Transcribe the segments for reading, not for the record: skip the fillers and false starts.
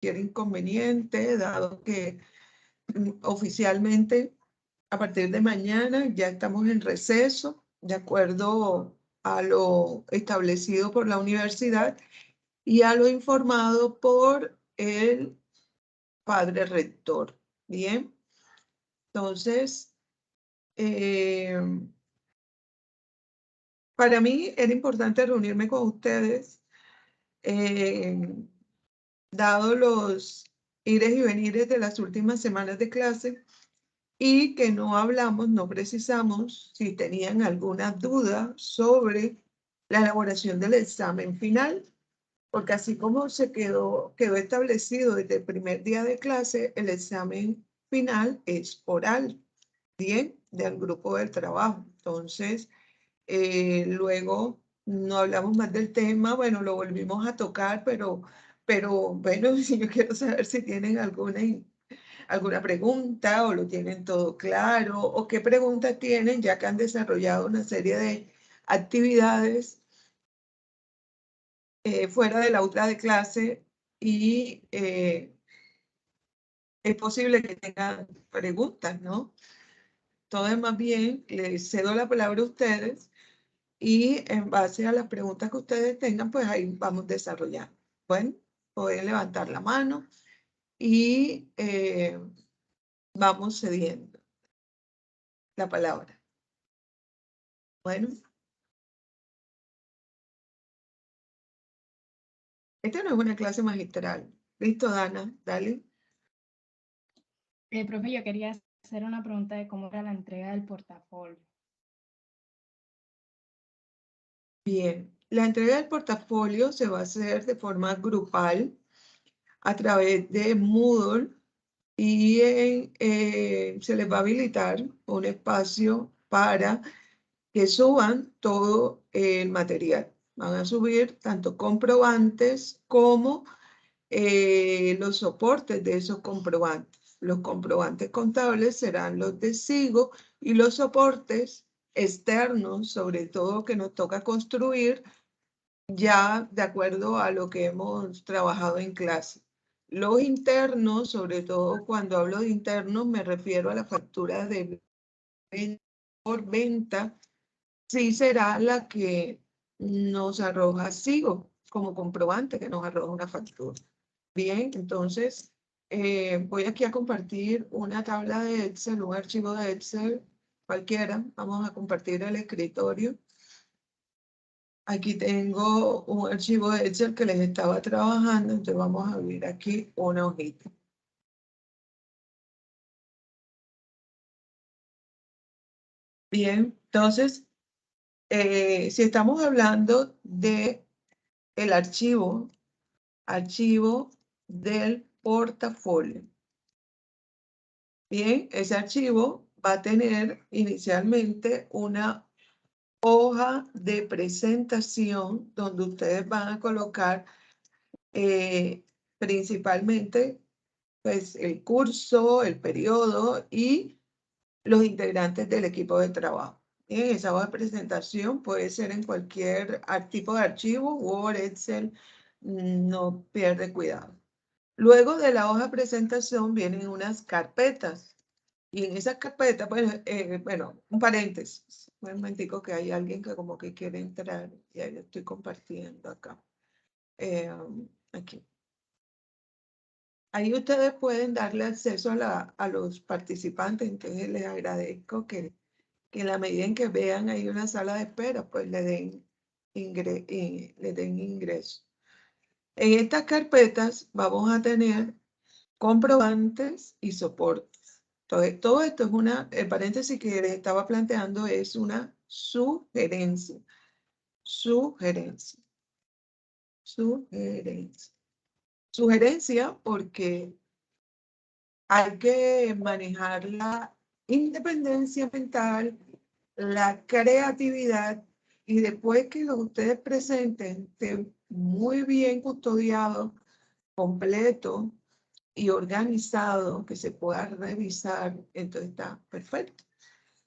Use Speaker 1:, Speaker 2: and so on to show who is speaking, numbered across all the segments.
Speaker 1: cualquier inconveniente, dado que oficialmente a partir de mañana ya estamos en receso, de acuerdo a lo establecido por la universidad y a lo informado por el padre rector. Bien, entonces, para mí era importante reunirme con ustedes, dado los ires y venires de las últimas semanas de clase, y que no hablamos, no precisamos si tenían alguna duda sobre la elaboración del examen final, porque así como quedó establecido desde el primer día de clase, el examen final es oral, bien, del grupo del trabajo. Entonces, luego no hablamos más del tema, bueno, lo volvimos a tocar, pero bueno, yo quiero saber si tienen alguna pregunta o lo tienen todo claro o qué preguntas tienen ya que han desarrollado una serie de actividades fuera del aula de clase y es posible que tengan preguntas, ¿no? Entonces, más bien, les cedo la palabra a ustedes y en base a las preguntas que ustedes tengan, pues ahí vamos desarrollando. Bueno, pueden levantar la mano y vamos cediendo la palabra. Bueno. Esta no es una clase magistral. ¿Listo, Dana? Dale.
Speaker 2: Profe, yo quería hacer una pregunta de cómo era la entrega del portafolio.
Speaker 1: Bien. La entrega del portafolio se va a hacer de forma grupal a través de Moodle y se les va a habilitar un espacio para que suban todo el material. Van a subir tanto comprobantes como los soportes de esos comprobantes. Los comprobantes contables serán los de SIGO y los soportes externos, sobre todo que nos toca construir ya de acuerdo a lo que hemos trabajado en clase. Los internos, sobre todo cuando hablo de internos, me refiero a la factura de por venta, sí será la que nos arroja SIGO como comprobante que nos arroja una factura. Bien, entonces voy aquí a compartir una tabla de Excel, un archivo de Excel cualquiera. Vamos a compartir el escritorio. Aquí tengo un archivo de Excel que les estaba trabajando, entonces vamos a abrir aquí una hojita. Bien, entonces, si estamos hablando de el archivo del portafolio. Bien, ese archivo va a tener inicialmente una hoja de presentación donde ustedes van a colocar principalmente pues, el curso, el periodo y los integrantes del equipo de trabajo. Bien, esa hoja de presentación puede ser en cualquier tipo de archivo, Word, Excel, no pierde cuidado. Luego de la hoja de presentación vienen unas carpetas. Y en esas carpetas, bueno, un paréntesis. Un momentico que hay alguien que como que quiere entrar. Y ahí lo estoy compartiendo acá. Aquí. Ahí ustedes pueden darle acceso a los participantes. Entonces les agradezco que en la medida en que vean ahí una sala de espera, pues le den ingreso. En estas carpetas vamos a tener comprobantes y soportes. Entonces, todo esto es el paréntesis que les estaba planteando es una sugerencia. Sugerencia. Sugerencia. Sugerencia porque hay que manejar la independencia mental, la creatividad y después que ustedes presenten estén muy bien custodiado, completo y organizado, que se pueda revisar, entonces está perfecto.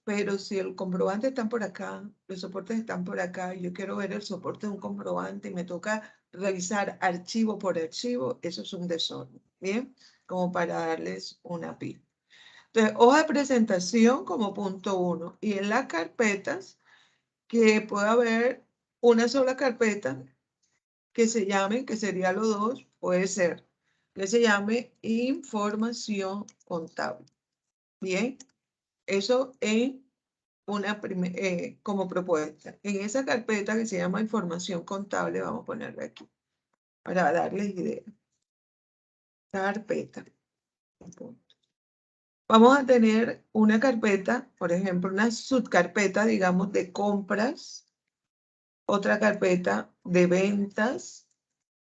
Speaker 1: pero si el comprobante está por acá, los soportes están por acá, y yo quiero ver el soporte de un comprobante y me toca revisar archivo por archivo, eso es un desorden, ¿bien? Como para darles una pista. Entonces, hoja de presentación como punto 1. Y en las carpetas, que puede haber una sola carpeta que se llame, que sería los dos, puede ser, que se llame información contable. Bien, eso en una como propuesta. En esa carpeta que se llama información contable, vamos a ponerle aquí, para darles idea. Carpeta. Vamos a tener una carpeta, por ejemplo, una subcarpeta, digamos, de compras, otra carpeta de ventas,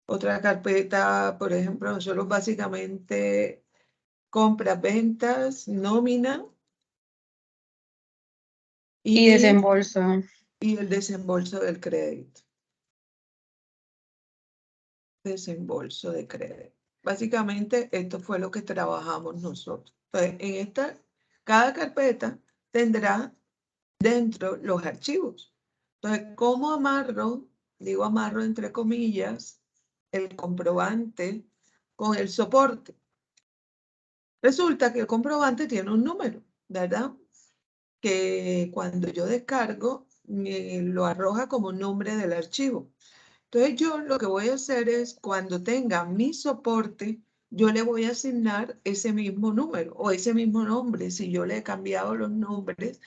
Speaker 1: otra carpeta, por ejemplo, nosotros básicamente compras, ventas, nómina
Speaker 3: Y desembolso.
Speaker 1: y el desembolso del crédito. Desembolso de crédito. Básicamente, esto fue lo que trabajamos nosotros. Entonces, en esta, cada carpeta tendrá dentro los archivos. Entonces, ¿cómo amarro? Digo amarro entre comillas, el comprobante con el soporte. Resulta que el comprobante tiene un número, ¿verdad? Que cuando yo descargo, me lo arroja como nombre del archivo. Entonces yo lo que voy a hacer es, cuando tenga mi soporte, yo le voy a asignar ese mismo número o ese mismo nombre. Si yo le he cambiado los nombres,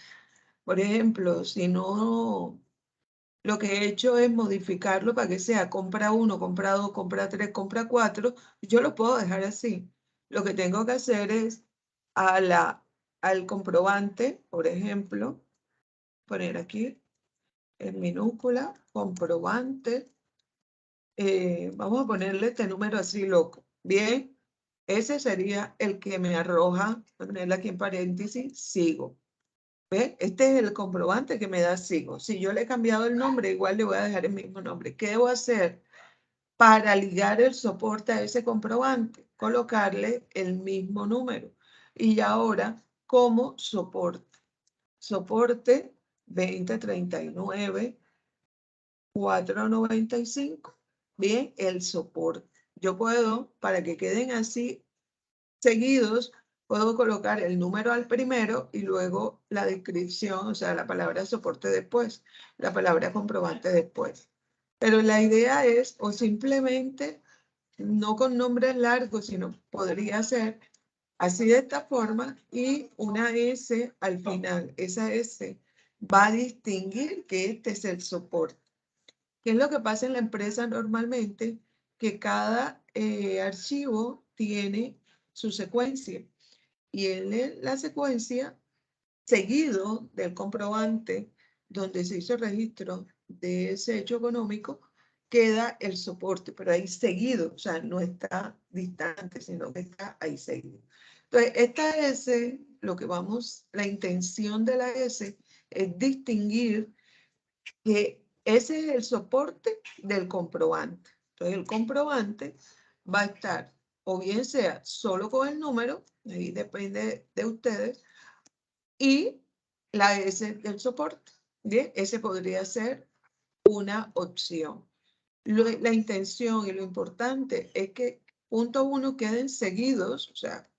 Speaker 1: por ejemplo, si no, lo que he hecho es modificarlo para que sea compra 1, compra 2, compra 3, compra 4, yo lo puedo dejar así. Lo que tengo que hacer es al comprobante, por ejemplo, poner aquí en minúscula, comprobante. Vamos a ponerle este número así loco. Bien, ese sería el que me arroja, voy a ponerle aquí en paréntesis, sigo. ¿Ve? Este es el comprobante que me da sigo. Si yo le he cambiado el nombre, igual le voy a dejar el mismo nombre. ¿Qué debo hacer para ligar el soporte a ese comprobante? Colocarle el mismo número. Y ahora, como soporte. Soporte 2039 495. Bien, el soporte. Yo puedo, para que queden así seguidos, puedo colocar el número al primero y luego la descripción, o sea, la palabra soporte después, la palabra comprobante después. Pero la idea es, o simplemente, no con nombres largos, sino podría ser así de esta forma y una S al final. Esa S va a distinguir que este es el soporte. ¿Qué es lo que pasa en la empresa normalmente? Que cada archivo tiene su secuencia y en la secuencia, seguido del comprobante donde se hizo el registro de ese hecho económico, queda el soporte, pero ahí seguido, o sea, no está distante, sino que está ahí seguido. Entonces, esta S, lo que vamos, la intención de la S es distinguir que ese es el soporte del comprobante. Entonces, el comprobante va a estar, o bien sea solo con el número, ahí depende de ustedes, y la S del soporte. Bien, ese podría ser una opción. La intención y lo importante es que punto 1 queden seguidos, o sea,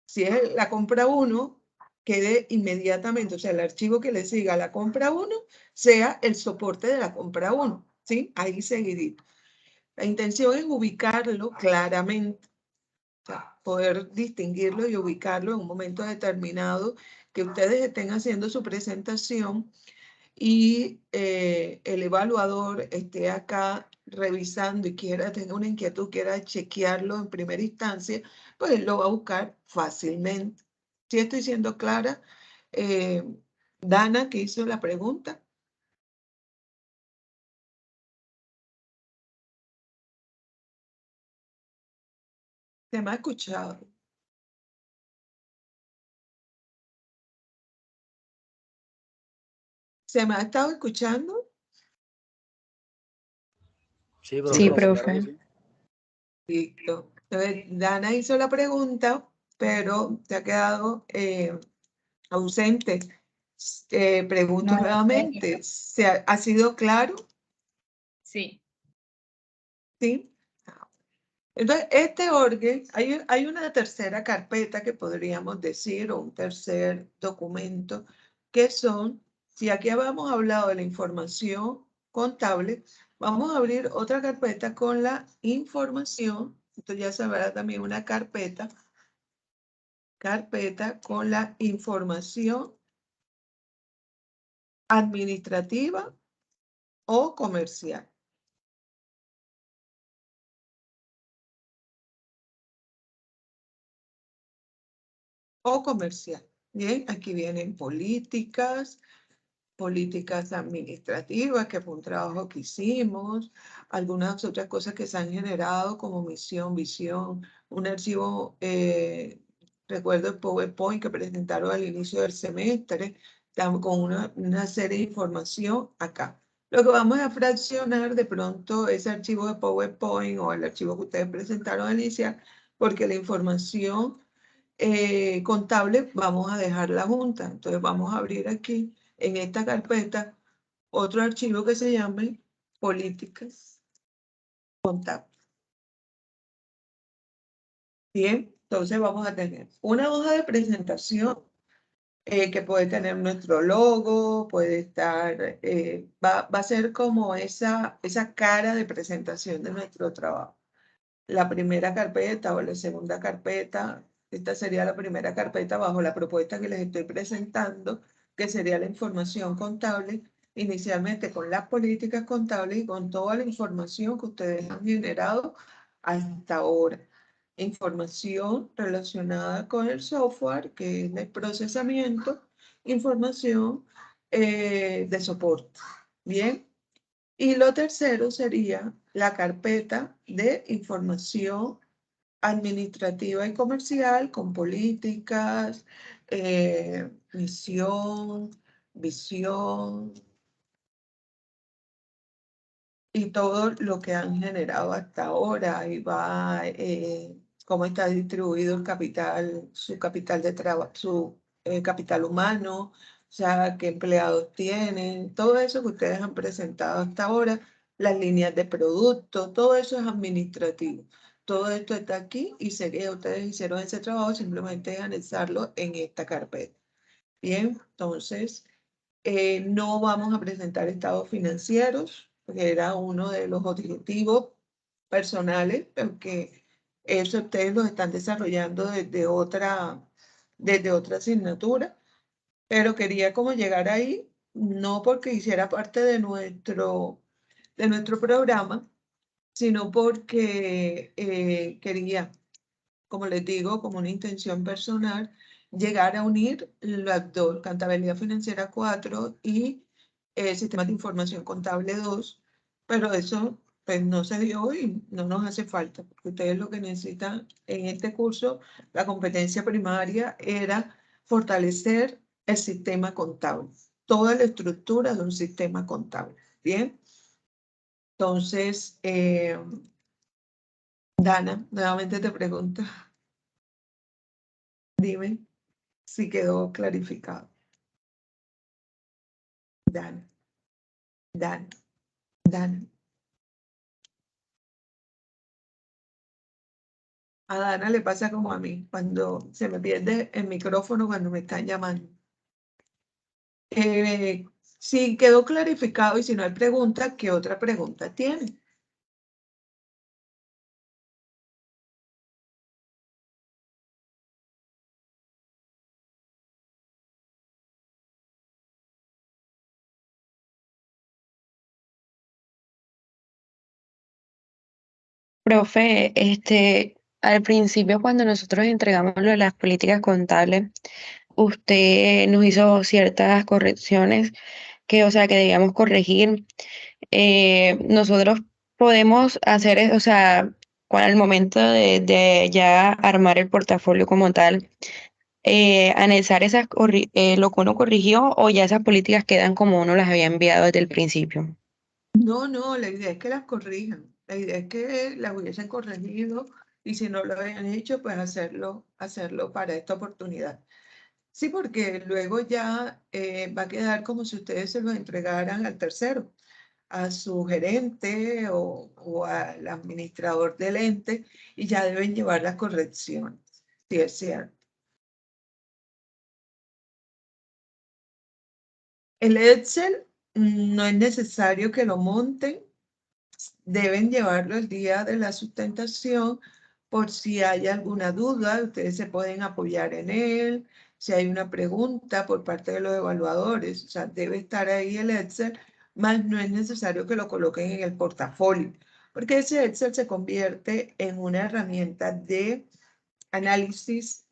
Speaker 1: si es la compra 1, quede inmediatamente, o sea, el archivo que le siga a la compra 1 sea el soporte de la compra 1, ¿sí? Ahí seguidito. La intención es ubicarlo claramente, o sea, poder distinguirlo y ubicarlo en un momento determinado, que ustedes estén haciendo su presentación y el evaluador esté acá revisando y tenga una inquietud, quiera chequearlo en primera instancia, pues él lo va a buscar fácilmente. ¿Sí estoy siendo clara? Dana, que hizo la pregunta. ¿Se me ha escuchado? ¿Se me ha estado escuchando?
Speaker 4: Sí, profe.
Speaker 3: Sí,
Speaker 4: Claro
Speaker 3: profe.
Speaker 4: que sí.
Speaker 1: Listo. Entonces, Dana hizo la pregunta, pero se ha quedado ausente Pregunto
Speaker 2: No,
Speaker 1: nuevamente, ¿ha sido claro?
Speaker 2: Sí.
Speaker 1: ¿Sí? Entonces, este orden, hay una tercera carpeta que podríamos decir, o un tercer documento, que son, si aquí habíamos hablado de la información contable, vamos a abrir otra carpeta con la información, entonces ya se verá también una carpeta con la información administrativa o comercial. O comercial. Bien, aquí vienen políticas administrativas, que fue un trabajo que hicimos, algunas otras cosas que se han generado como misión, visión, un archivo, recuerdo el PowerPoint que presentaron al inicio del semestre, con una serie de información acá. Lo que vamos a fraccionar de pronto ese archivo de PowerPoint o el archivo que ustedes presentaron al iniciar, porque la información contable vamos a dejarla junta. Entonces vamos a abrir aquí en esta carpeta otro archivo que se llame políticas contables. Bien, entonces vamos a tener una hoja de presentación que puede tener nuestro logo, puede estar, va a ser como esa cara de presentación de nuestro trabajo. La primera carpeta o la segunda carpeta, esta sería la primera carpeta bajo la propuesta que les estoy presentando, que sería la información contable, inicialmente con las políticas contables y con toda la información que ustedes han generado hasta ahora. Información relacionada con el software, que es el procesamiento, información de soporte. Bien. Y lo tercero sería la carpeta de información administrativa y comercial con políticas, misión, visión y todo lo que han generado hasta ahora. Ahí va cómo está distribuido el capital, su capital de trabajo, su capital humano, o sea, qué empleados tienen, todo eso que ustedes han presentado hasta ahora, las líneas de producto, todo eso es administrativo. Todo esto está aquí y sé que ustedes hicieron ese trabajo, simplemente es anexarlo en esta carpeta. Bien, entonces, no vamos a presentar estados financieros, que era uno de los objetivos personales, porque eso ustedes lo están desarrollando desde otra asignatura, pero quería como llegar ahí, no porque hiciera parte de nuestro programa, sino porque quería, como les digo, como una intención personal, llegar a unir las dos, Contabilidad Financiera 4 y Sistemas de Información Contable 2, pero eso pues no se dio y no nos hace falta, porque ustedes lo que necesitan en este curso, la competencia primaria era fortalecer el sistema contable, toda la estructura de un sistema contable. Bien, entonces, Dana, nuevamente te pregunto, dime si quedó clarificado. Dan, Dan, Dan. A Dana le pasa como a mí, cuando se me pierde el micrófono cuando me están llamando. Si quedó clarificado y si no hay pregunta, ¿qué otra pregunta tiene?
Speaker 3: Profe, al principio cuando nosotros entregamos lo de las políticas contables, usted nos hizo ciertas correcciones que, o sea, que debíamos corregir. Nosotros podemos hacer, o sea, al momento de ya armar el portafolio como tal, anexar lo que uno corrigió o ya esas políticas quedan como uno las había enviado desde el principio.
Speaker 1: No, no, la idea es que las corrijan. La idea es que las hubiesen corregido y si no lo habían hecho, pues hacerlo para esta oportunidad. Sí, porque luego ya va a quedar como si ustedes se lo entregaran al tercero, a su gerente o al administrador del ente, y ya deben llevar las correcciones. Sí, es cierto. El Excel no es necesario que lo monten, deben llevarlo el día de la sustentación por si hay alguna duda, ustedes se pueden apoyar en él, si hay una pregunta por parte de los evaluadores, o sea, debe estar ahí el Excel, más no es necesario que lo coloquen en el portafolio, porque ese Excel se convierte en una herramienta de análisis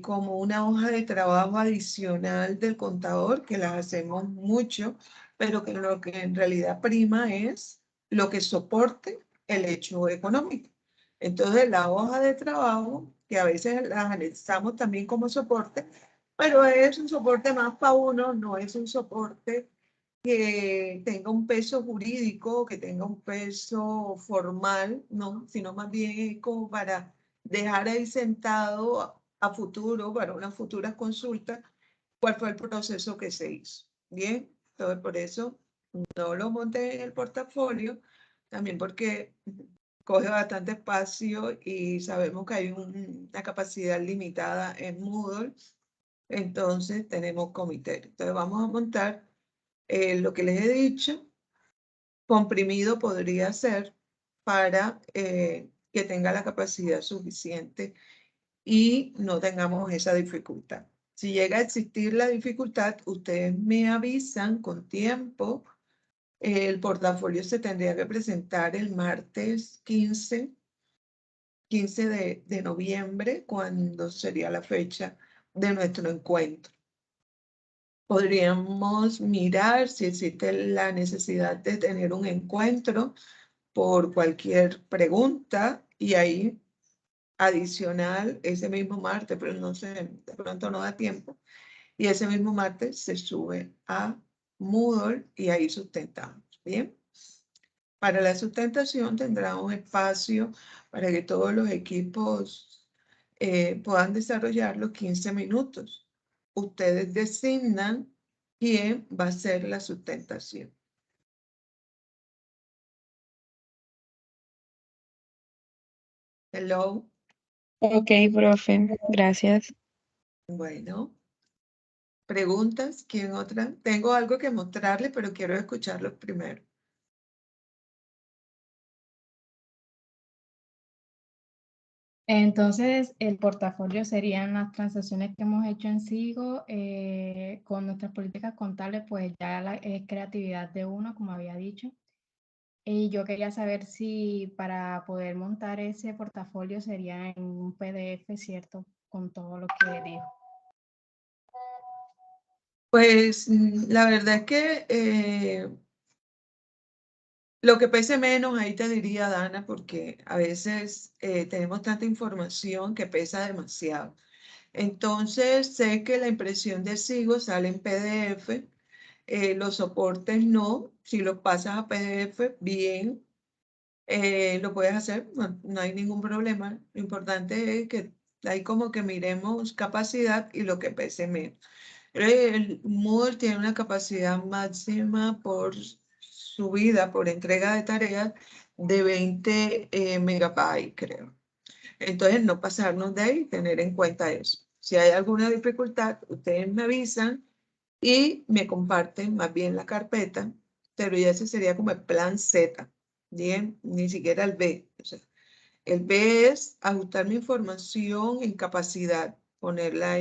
Speaker 1: como una hoja de trabajo adicional del contador, que las hacemos mucho, pero que lo que en realidad prima es lo que soporte el hecho económico. Entonces, la hoja de trabajo, que a veces las analizamos también como soporte, pero es un soporte más para uno, no es un soporte que tenga un peso jurídico, que tenga un peso formal, no, sino más bien es como para dejar ahí sentado a futuro, para unas futuras consultas, cuál fue el proceso que se hizo. Bien, entonces por eso no lo monté en el portafolio, también porque coge bastante espacio y sabemos que hay una capacidad limitada en Moodle, entonces tenemos comité. Entonces vamos a montar lo que les he dicho, comprimido podría ser para que tenga la capacidad suficiente y no tengamos esa dificultad. Si llega a existir la dificultad, ustedes me avisan con tiempo. El portafolio se tendría que presentar el martes 15 de noviembre, cuando sería la fecha de nuestro encuentro. Podríamos mirar si existe la necesidad de tener un encuentro por cualquier pregunta y ahí adicional ese mismo martes, pero no sé, de pronto no da tiempo. Y ese mismo martes se sube a Moodle y ahí sustentamos. Bien. Para la sustentación tendrá un espacio para que todos los equipos puedan desarrollar los 15 minutos. Ustedes designan quién va a ser la sustentación. Hello.
Speaker 3: Ok, profe, gracias.
Speaker 1: Bueno, preguntas. ¿Quién otra? Tengo algo que mostrarles, pero quiero escucharlos primero.
Speaker 2: Entonces, el portafolio serían las transacciones que hemos hecho en SIGO con nuestras políticas contables, pues ya es creatividad de uno, como había dicho. Y yo quería saber si para poder montar ese portafolio sería en un PDF, ¿cierto? Con todo lo que dijo.
Speaker 1: Pues la verdad es que lo que pese menos, ahí te diría, Dana, porque a veces tenemos tanta información que pesa demasiado. Entonces, sé que la impresión de SIGO sale en PDF, los soportes no. Si los pasas a PDF, bien, lo puedes hacer, no hay ningún problema. Lo importante es que ahí como que miremos capacidad y lo que pese menos. El Moodle tiene una capacidad máxima por subida, por entrega de tareas de 20 megabytes, creo. Entonces, no pasarnos de ahí, tener en cuenta eso. Si hay alguna dificultad, ustedes me avisan y me comparten más bien la carpeta, pero ya ese sería como el plan Z, ¿bien? Ni siquiera el B. O sea, el B es ajustar mi información en capacidad, ponerla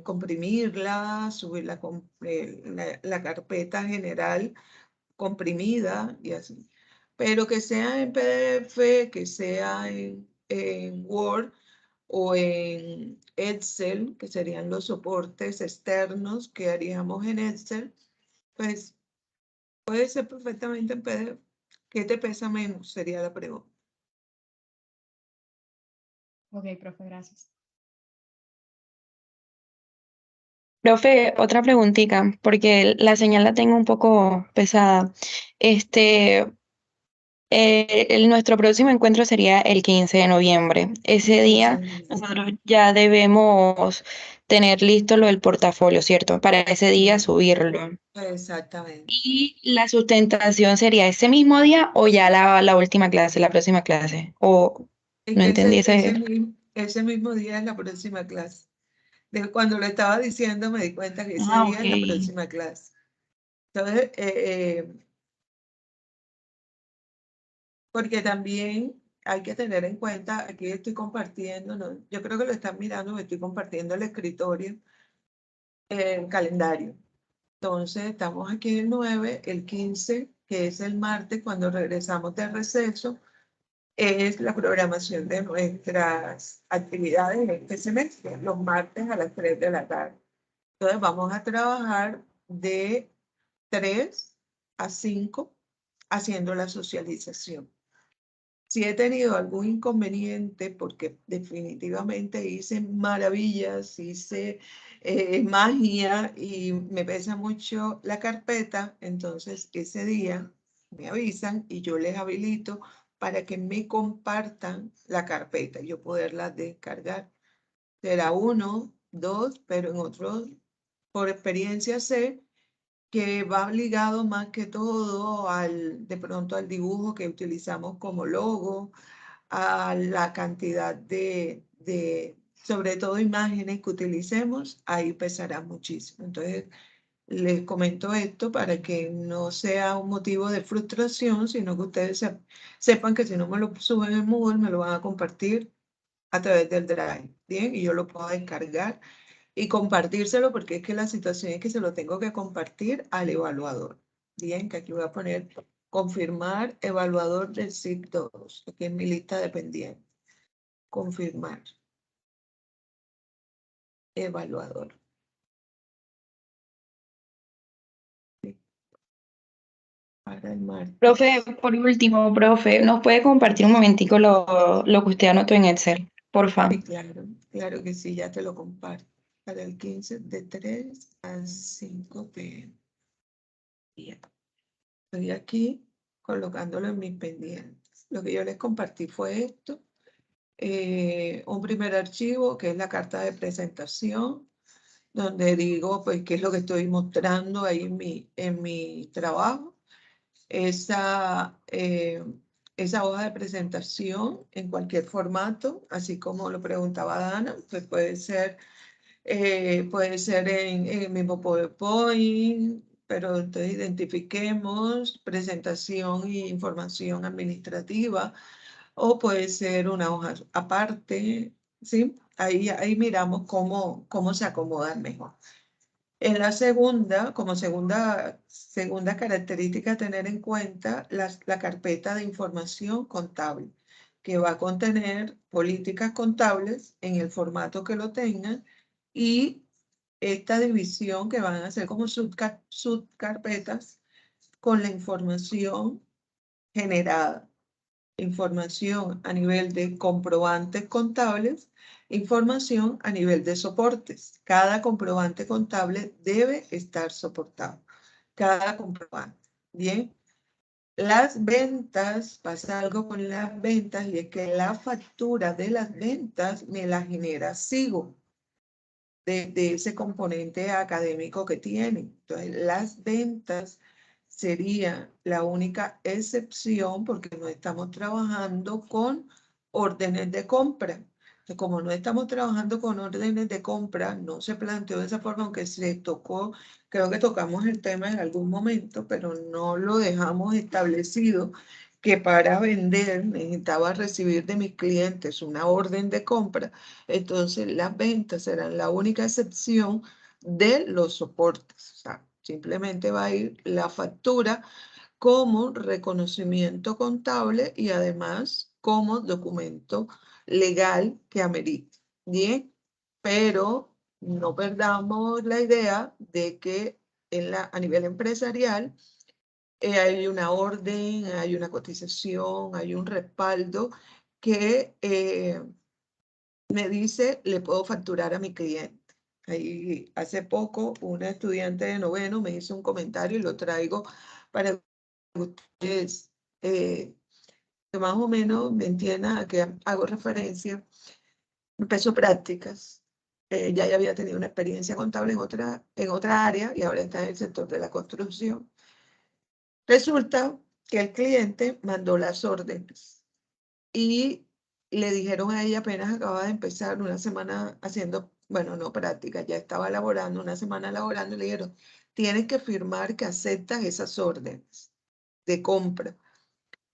Speaker 1: comprimirla, subirla con la carpeta general comprimida y así. Pero que sea en PDF, que sea en Word o en Excel, que serían los soportes externos que haríamos en Excel, pues puede ser perfectamente en PDF. ¿Qué te pesa menos? Sería la pregunta.
Speaker 2: Ok, profe, gracias.
Speaker 3: Profe, otra preguntita, porque la señal la tengo un poco pesada. Este, Nuestro próximo encuentro sería el 15 de noviembre. Ese día nosotros ya debemos tener listo lo del portafolio, ¿cierto? Para ese día subirlo.
Speaker 1: Exactamente.
Speaker 3: ¿Y la sustentación sería ese mismo día o ya la última clase, la próxima clase? O
Speaker 1: Es
Speaker 3: no
Speaker 1: que
Speaker 3: entendí ese.
Speaker 1: ese mismo día es la próxima clase. Cuando lo estaba diciendo me di cuenta que ese
Speaker 3: Ah,
Speaker 1: día
Speaker 3: ok.
Speaker 1: es la próxima clase. Entonces, porque también hay que tener en cuenta, aquí estoy compartiendo, ¿no? Yo creo que lo están mirando, me estoy compartiendo el escritorio, el calendario. Entonces, estamos aquí el 9, el 15, que es el martes, cuando regresamos de receso, es la programación de nuestras actividades este semestre, los martes a las 3 de la tarde. Entonces, vamos a trabajar de 3 a 5 haciendo la socialización. Si he tenido algún inconveniente, porque definitivamente hice maravillas, hice magia y me pesa mucho la carpeta, entonces ese día me avisan y yo les habilito para que me compartan la carpeta y yo poderla descargar. Será uno, dos, pero en otros, por experiencia sé que va ligado más que todo de pronto al dibujo que utilizamos como logo, a la cantidad sobre todo imágenes que utilicemos, ahí pesará muchísimo. Entonces, les comento esto para que no sea un motivo de frustración, sino que ustedes sepan que si no me lo suben en Moodle, me lo van a compartir a través del Drive, ¿bien? Y yo lo puedo descargar y compartírselo porque es que la situación es que se lo tengo que compartir al evaluador. Bien, que aquí voy a poner confirmar evaluador del SIC 2, aquí en mi lista de pendientes. Confirmar evaluador. Sí, para el martes.
Speaker 3: Profe, por último, profe, ¿nos puede compartir un momentico lo que usted anotó en Excel? Porfa.
Speaker 1: Sí, claro, claro que sí, ya te lo comparto. Para el 15 de 3 a 5 p.m. Bien. Estoy aquí colocándolo en mis pendientes. Lo que yo les compartí fue esto. Un primer archivo que es la carta de presentación, donde digo pues qué es lo que estoy mostrando ahí en mi trabajo. Esa hoja de presentación en cualquier formato, así como lo preguntaba Dana, pues puede ser en el mismo PowerPoint, pero entonces identifiquemos presentación y información administrativa, o puede ser una hoja aparte, ¿sí? Ahí miramos cómo se acomodan mejor. En la segunda, como segunda característica a tener en cuenta, la carpeta de información contable, que va a contener políticas contables en el formato que lo tengan y esta división que van a ser como subcarpetas con la información generada. Información a nivel de comprobantes contables, información a nivel de soportes. Cada comprobante contable debe estar soportado. Cada comprobante. Bien. Las ventas, pasa algo con las ventas y es que la factura de las ventas me la genera SIGO de ese componente académico que tiene. Entonces, las ventas sería la única excepción porque no estamos trabajando con órdenes de compra. Entonces, como no estamos trabajando con órdenes de compra, no se planteó de esa forma, aunque se tocó, creo que tocamos el tema en algún momento, pero no lo dejamos establecido que para vender necesitaba recibir de mis clientes una orden de compra. Entonces, las ventas serán la única excepción de los soportes. O sea, simplemente va a ir la factura como reconocimiento contable y además como documento legal que amerite. Bien, pero no perdamos la idea de que a nivel empresarial hay una orden, hay una cotización, hay un respaldo que me dice, le puedo facturar a mi cliente. Ahí, hace poco, una estudiante de noveno me hizo un comentario y lo traigo para que ustedes que más o menos me entiendan a qué hago referencia, empezó prácticas. Ya había tenido una experiencia contable en otra área y ahora está en el sector de la construcción. Resulta que el cliente mandó las órdenes y le dijeron a ella, apenas acababa de empezar una semana haciendo, bueno, no práctica, ya estaba laborando, una semana laborando, y le dijeron, tienes que firmar que aceptas esas órdenes de compra.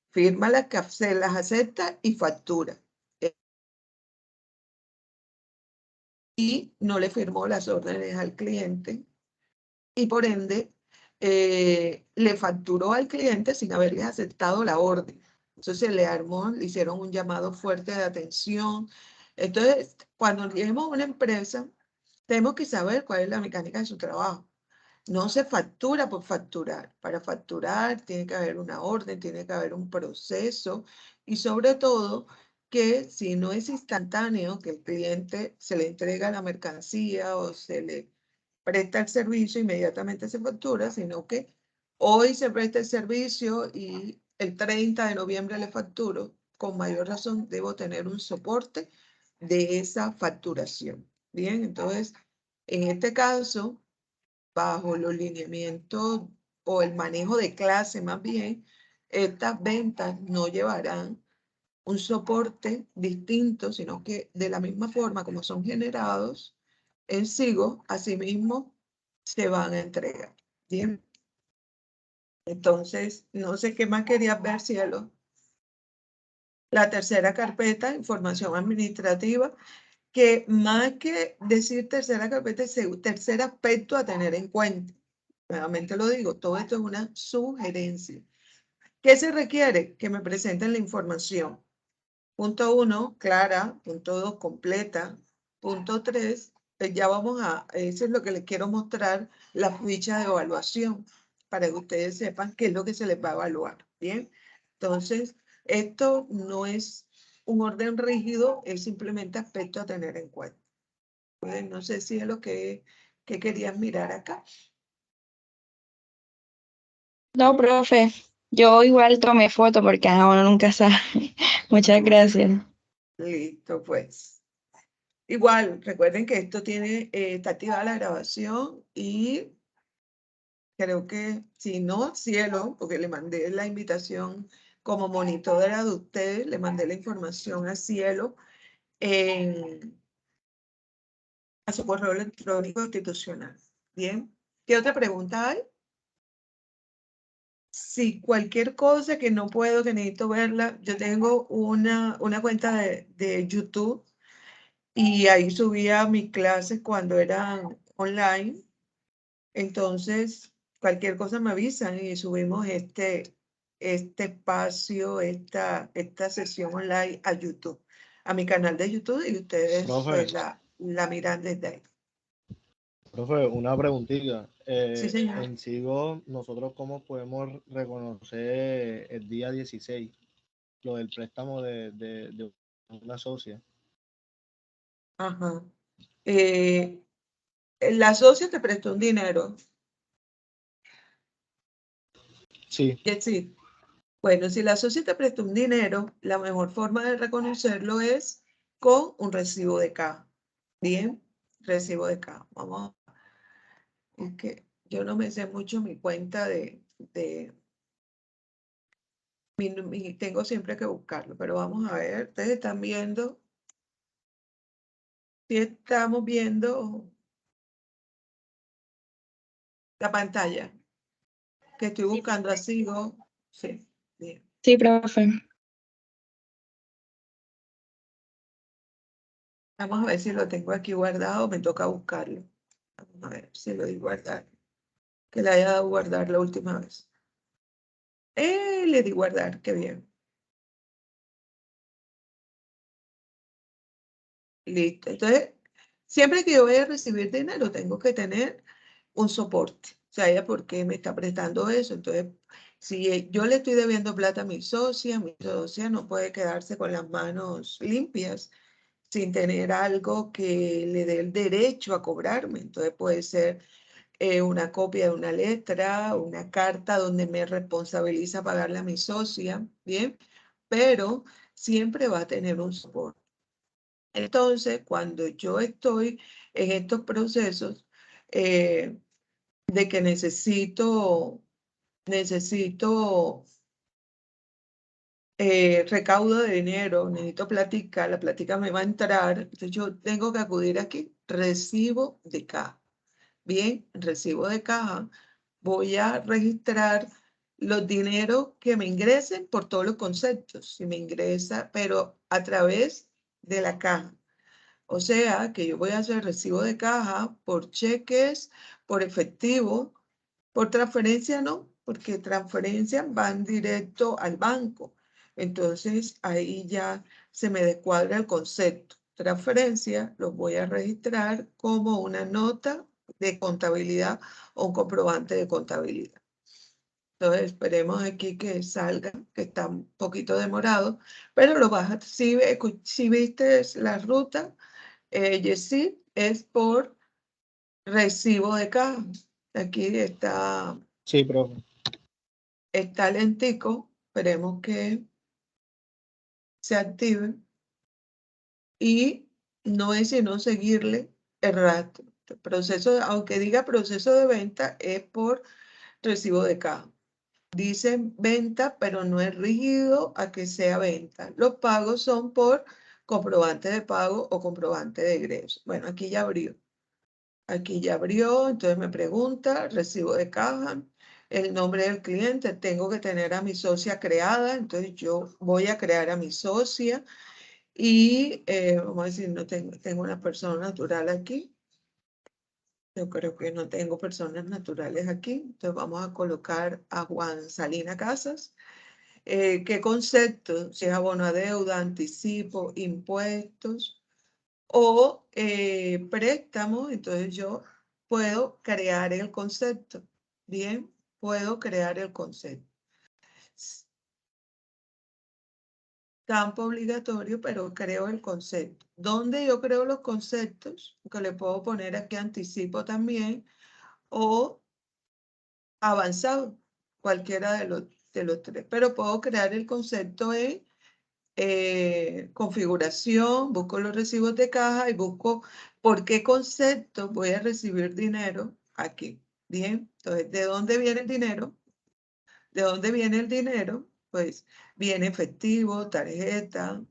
Speaker 1: Firma las que se las acepta y factura. Y no le firmó las órdenes al cliente y por ende le facturó al cliente sin haberle aceptado la orden. Entonces le armó, le hicieron un llamado fuerte de atención. Entonces, cuando lleguemos a una empresa, tenemos que saber cuál es la mecánica de su trabajo. No se factura por facturar. Para facturar tiene que haber una orden, tiene que haber un proceso y sobre todo que si no es instantáneo, que el cliente se le entrega la mercancía o se le presta el servicio, inmediatamente se factura, sino que hoy se presta el servicio y el 30 de noviembre le facturo, con mayor razón debo tener un soporte de esa facturación. Bien, entonces, en este caso, bajo los lineamientos o el manejo de clase más bien, estas ventas no llevarán un soporte distinto, sino que de la misma forma como son generados en SIGO, asimismo se van a entregar. Bien. Entonces, no sé qué más querías ver, cielo. La tercera carpeta, información administrativa, que más que decir tercera carpeta, es tercer aspecto a tener en cuenta. Nuevamente lo digo, todo esto es una sugerencia. ¿Qué se requiere? Que me presenten la información. Punto 1, clara. Punto 2, completa. Punto 3, ya vamos eso es lo que les quiero mostrar, la ficha de evaluación, para que ustedes sepan qué es lo que se les va a evaluar. Bien, entonces, esto no es un orden rígido, es simplemente aspecto a tener en cuenta. Pues, no sé si es lo que querías mirar acá.
Speaker 3: No, profe, yo igual tomé foto porque uno nunca sabe. Muchas gracias.
Speaker 1: Listo, pues. Igual, recuerden que esto tiene, está activada la grabación y creo que si no, cielo, porque le mandé la invitación como monitora de ustedes, le mandé la información a cielo a su correo electrónico institucional. Bien. ¿Qué otra pregunta hay? Si cualquier cosa que no puedo, que necesito verla, yo tengo una cuenta de YouTube y ahí subía mis clases cuando eran online. Entonces, cualquier cosa me avisan y subimos este espacio, esta sesión online a YouTube, a mi canal de YouTube y ustedes
Speaker 4: Profe,
Speaker 1: pues, la miran desde ahí.
Speaker 4: profe, una preguntita.
Speaker 1: Sí, señor.
Speaker 4: En SIGO, ¿nosotros cómo podemos reconocer el día 16, lo del préstamo de una socia?
Speaker 1: Ajá. La socia te prestó un dinero.
Speaker 4: Sí.
Speaker 1: Sí. Bueno, si la socia te prestó un dinero, la mejor forma de reconocerlo es con un recibo de caja. Bien, recibo de caja. Vamos. Es que yo no me sé mucho mi cuenta tengo siempre que buscarlo, pero vamos a ver, ustedes están viendo, si estamos viendo la pantalla, que estoy buscando así, sí, bien.
Speaker 3: Sí, profe.
Speaker 1: Vamos a ver si lo tengo aquí guardado, me toca buscarlo. Vamos a ver si lo di guardar, que le haya dado guardar la última vez. Le di guardar, qué bien. Listo. Entonces, siempre que yo voy a recibir dinero, tengo que tener un soporte. O sea, ella, ¿por qué me está prestando eso? Entonces, si yo le estoy debiendo plata a mi socia no puede quedarse con las manos limpias sin tener algo que le dé el derecho a cobrarme. Entonces, puede ser una copia de una letra, una carta donde me responsabiliza pagarle a mi socia, ¿bien? pero siempre va a tener un soporte. Entonces, cuando yo estoy en estos procesos de que necesito recaudo de dinero, necesito plática, la plática me va a entrar, entonces yo tengo que acudir aquí, recibo de caja. Bien, recibo de caja, voy a registrar los dineros que me ingresen por todos los conceptos, si me ingresa, pero a través de la caja. O sea, que yo voy a hacer recibo de caja por cheques, por efectivo, por transferencia no, porque transferencias van directo al banco. Entonces, ahí ya se me descuadra el concepto. Transferencia los voy a registrar como una nota de contabilidad o un comprobante de contabilidad. Entonces, esperemos aquí que salga, que está un poquito demorado, pero lo vas a, si viste la ruta, Yesí, es por recibo de caja. Aquí está,
Speaker 4: Sí, profe.
Speaker 1: está lentico, esperemos que se active y no es sino seguirle el rastro. El proceso, aunque diga proceso de venta, es por recibo de caja. Dice venta, pero no es rígido a que sea venta. Los pagos son por comprobante de pago o comprobante de ingreso. Bueno, aquí ya abrió. Aquí ya abrió, entonces me pregunta, recibo de caja, el nombre del cliente, tengo que tener a mi socia creada, entonces yo voy a crear a mi socia y vamos a decir, no tengo una persona natural aquí. Yo creo que no tengo personas naturales aquí, entonces vamos a colocar a Juan Salina Casas. ¿Qué concepto? Si es abono a deuda, anticipo, impuestos o préstamo, entonces yo puedo crear el concepto. Bien, puedo crear el concepto. Campo obligatorio, pero creo el concepto. ¿Dónde yo creo los conceptos? Que le puedo poner aquí anticipo también o avanzado, cualquiera de los tres. Pero puedo crear el concepto en configuración, busco los recibos de caja y busco por qué concepto voy a recibir dinero aquí. Bien, entonces, ¿de dónde viene el dinero? ¿De dónde viene el dinero? Pues viene efectivo, tarjeta,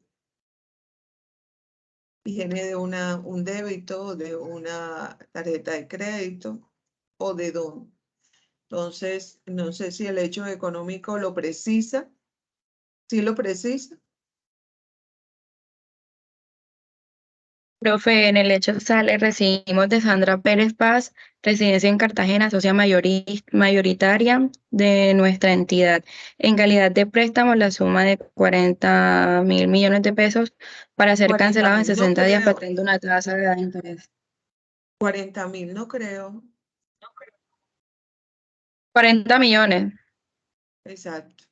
Speaker 1: viene de un débito, de una tarjeta de crédito o de dónde. Entonces, no sé si el hecho económico lo precisa. ¿Sí lo precisa?
Speaker 3: Profe, en el hecho sale, recibimos de Sandra Pérez Paz, residencia en Cartagena, socia mayoritaria de nuestra entidad. En calidad de préstamo, la suma de 40.000 millones de pesos para ser cancelado en
Speaker 1: 40.000, no
Speaker 3: 60 días,
Speaker 1: creo.
Speaker 3: partiendo una tasa de interés.
Speaker 1: 40.000, no creo.
Speaker 3: 40 millones.
Speaker 1: Exacto.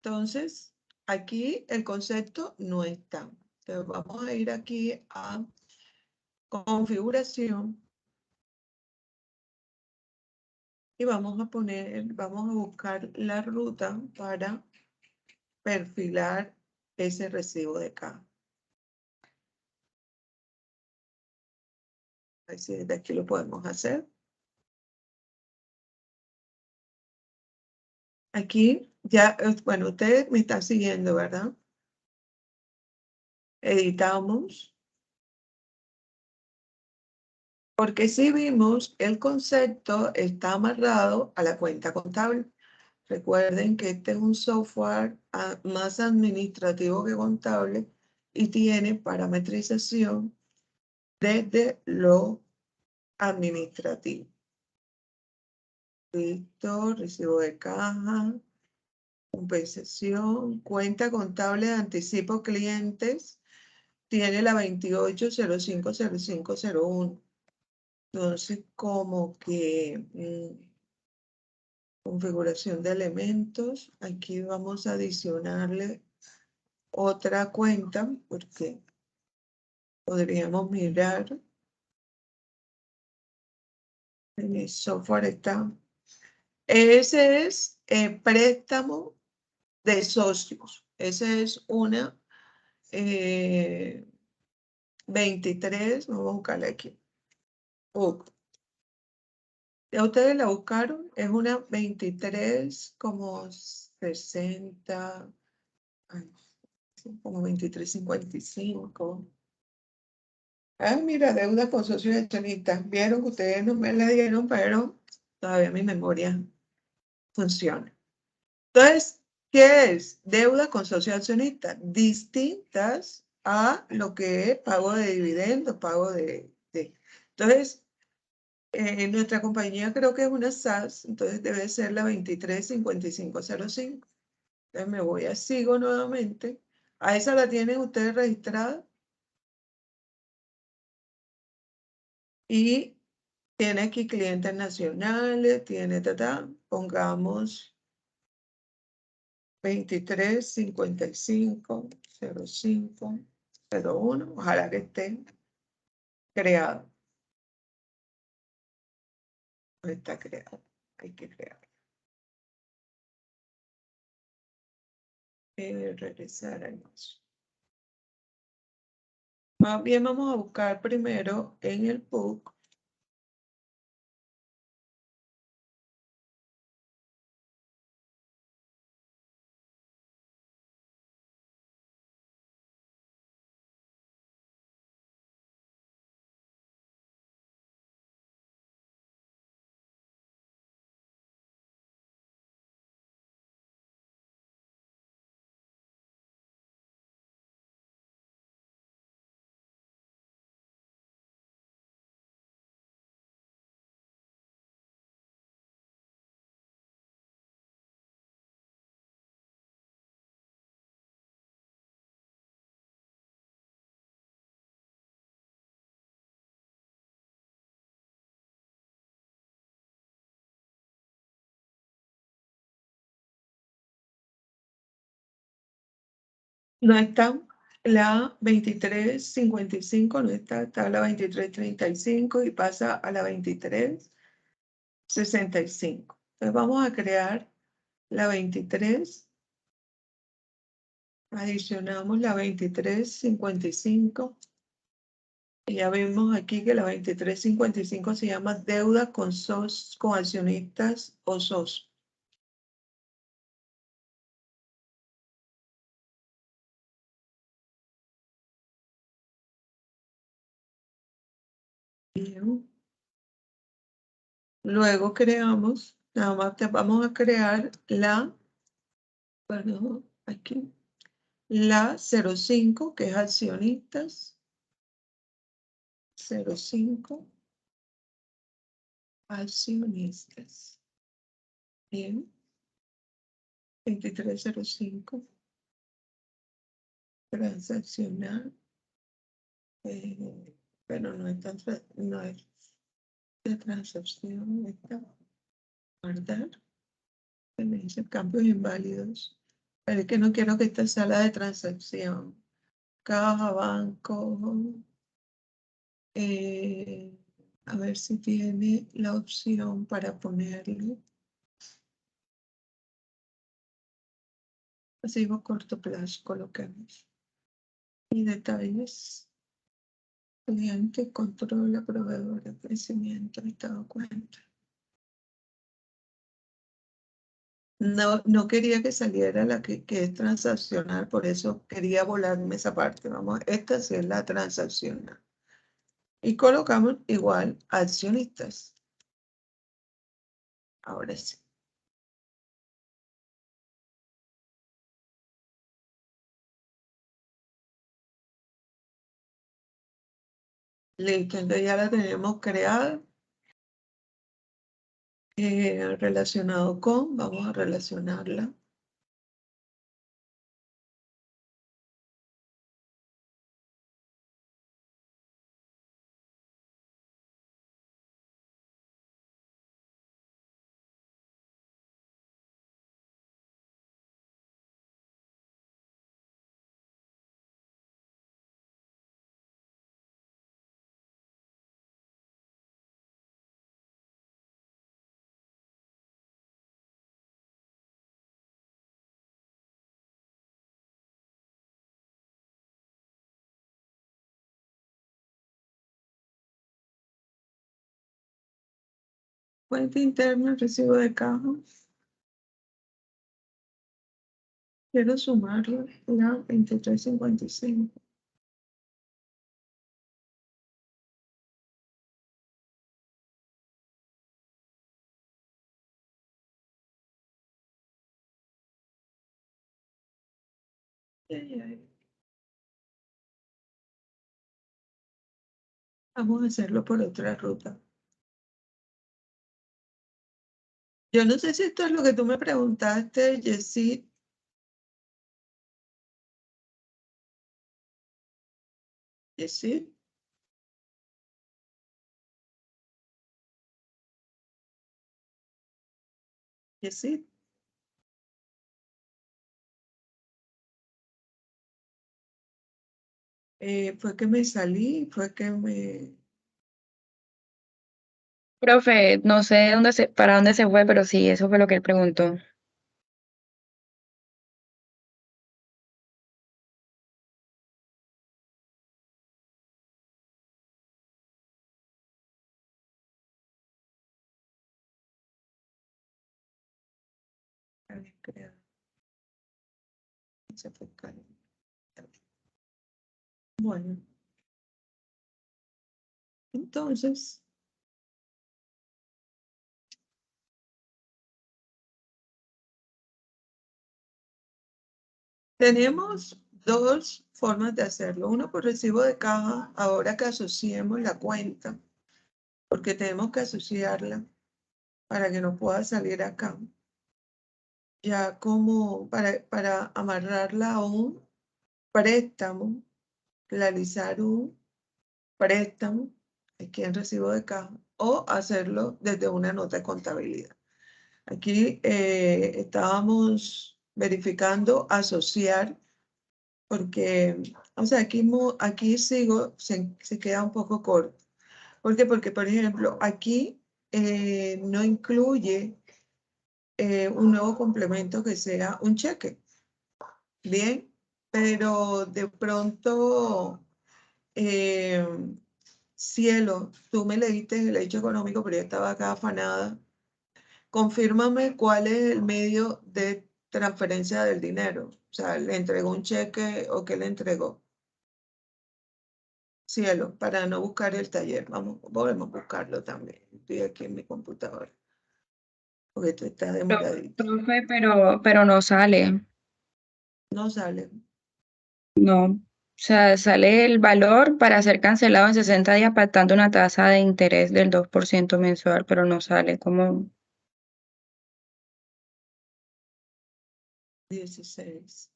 Speaker 1: Entonces, aquí el concepto no está. Entonces, vamos a ir aquí a configuración y vamos a buscar la ruta para perfilar ese recibo de caja. A ver si desde aquí lo podemos hacer. Aquí ya, bueno, ustedes me están siguiendo, ¿verdad? Editamos. Porque si vimos, el concepto está amarrado a la cuenta contable. Recuerden que este es un software más administrativo que contable y tiene parametrización desde lo administrativo. Listo, recibo de caja, compensación, cuenta contable de anticipo clientes, tiene la 28050501. Entonces, como que configuración de elementos, aquí vamos a adicionarle otra cuenta porque podríamos mirar en el software está. Ese es préstamo de socios. Esa es una 23, vamos a buscarla aquí. Ya ustedes la buscaron, es una 23 como 60, ay, como 23,55. Ah, mira, deuda con socios de accionistas. Vieron que ustedes no me la dieron, pero todavía mi memoria funciona. Entonces, ¿qué es? Deuda con socios accionistas, distintas a lo que es pago de dividendos, pago de. Entonces, nuestra compañía creo que es una SAS, entonces debe ser la 235505. Entonces me voy a Sigo nuevamente. A esa la tienen ustedes registrada. Y tiene aquí clientes nacionales, tiene, pongamos 23550501. Ojalá que esté creado. No está creado, hay que crear. Regresar al negocio. Más bien vamos a buscar primero en el PUC. No está la 2355, no está, está la 2335 y pasa a la 2365. Entonces vamos a crear la 23, adicionamos la 2355 y ya vemos aquí que la 2355 se llama deuda con accionistas o socios. Bien. Luego creamos, nada más vamos a crear perdón, aquí, la 05, que es accionistas. 05, accionistas. Bien. 2305, transaccional. Pero no es, no es de transacción, está guardar. Me dice cambios inválidos. Pero es que no quiero que esta sala de transacción. Caja, banco. A ver si tiene la opción para ponerle. Pasivo corto plazo, colocamos. Y detalles. Cliente, controla, proveedor de crecimiento, estado cuenta. No quería que saliera la que es transaccional, por eso quería volarme esa parte. Vamos, esta sí es la transaccional. Y colocamos igual accionistas. Ahora sí. Listo, entonces ya la tenemos creada. Relacionado con, vamos a relacionarla. Cuenta interna, recibo de caja. Quiero sumarle la 2355. Ay, ay. Vamos a hacerlo por otra ruta. Yo no sé si esto es lo que tú me preguntaste, Jessie. Jessie. Jessie. Fue que me salí, fue que me...
Speaker 3: Profe, no sé para dónde se fue, pero sí, eso fue lo que él preguntó.
Speaker 1: Ay, creo, se fue cayendo. Bueno, entonces, tenemos dos formas de hacerlo. Uno por recibo de caja, ahora que asociemos la cuenta, porque tenemos que asociarla para que no pueda salir acá. Ya como para amarrarla a un préstamo, realizar un préstamo aquí en recibo de caja o hacerlo desde una nota de contabilidad. Aquí estábamos verificando asociar porque, o sea, aquí sigo, se queda un poco corto. ¿Por qué? Porque, por ejemplo, aquí no incluye un nuevo complemento que sea un cheque. Bien, pero de pronto, eh, cielo, tú me leíste el hecho económico, pero yo estaba acá afanada. Confírmame cuál es el medio de transferencia del dinero. O sea, ¿le entregó un cheque o qué le entregó? Cielo, para no buscar el taller. Vamos, volvemos a buscarlo también. Estoy aquí en mi computadora. Porque esto está demoradito.
Speaker 3: Profe, pero no sale,
Speaker 1: No sale.
Speaker 3: no. O sea, sale el valor para ser cancelado en 60 días pactando una tasa de interés del 2% mensual, pero no sale como...
Speaker 1: 16.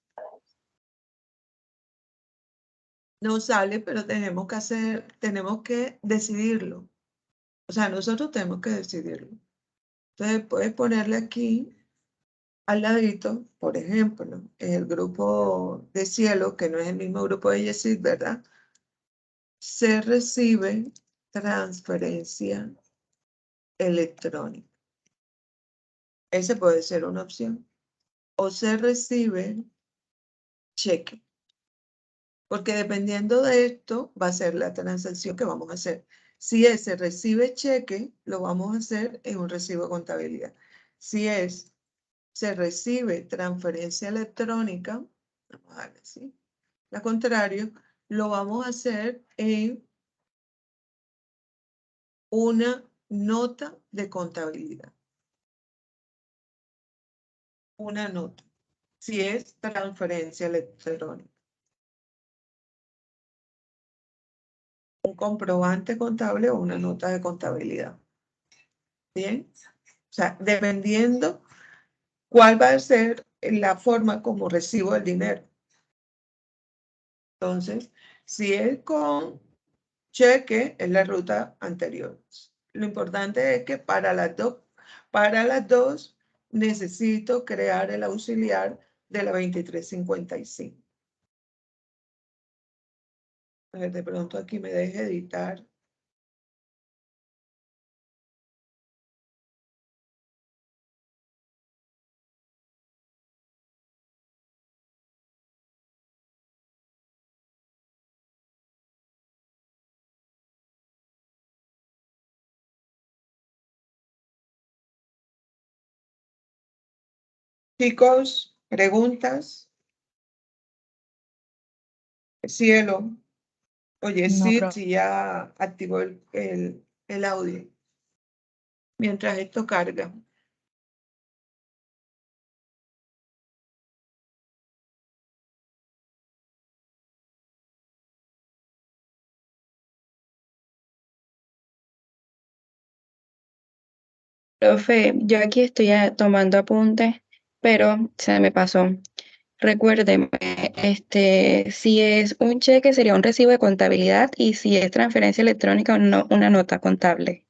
Speaker 1: No sale, pero tenemos que decidirlo. O sea, nosotros tenemos que decidirlo. Entonces, puedes ponerle aquí al ladito, por ejemplo, el grupo de Cielo, que no es el mismo grupo de Yesid, ¿verdad? Se recibe transferencia electrónica. Esa puede ser una opción. O se recibe cheque. Porque dependiendo de esto, va a ser la transacción que vamos a hacer. Si se recibe cheque, lo vamos a hacer en un recibo de contabilidad. Si se recibe transferencia electrónica, vamos a darle así. Lo contrario, lo vamos a hacer en una nota de contabilidad. Una nota. Si es transferencia electrónica. Un comprobante contable o una nota de contabilidad. Bien. O sea, dependiendo cuál va a ser la forma como recibo el dinero. Entonces, si es con cheque, es la ruta anterior. Lo importante es que para las dos necesito crear el auxiliar de la 2355. A ver, de pronto aquí me deje editar. Chicos, preguntas. Cielo. Oye,
Speaker 2: No,
Speaker 1: sí,
Speaker 2: profe.
Speaker 1: sí, ya activó el audio. Mientras esto carga.
Speaker 3: Profe, yo aquí estoy tomando apuntes, pero se me pasó. Recuérdeme, si es un cheque sería un recibo de contabilidad y si es transferencia electrónica, una nota contable.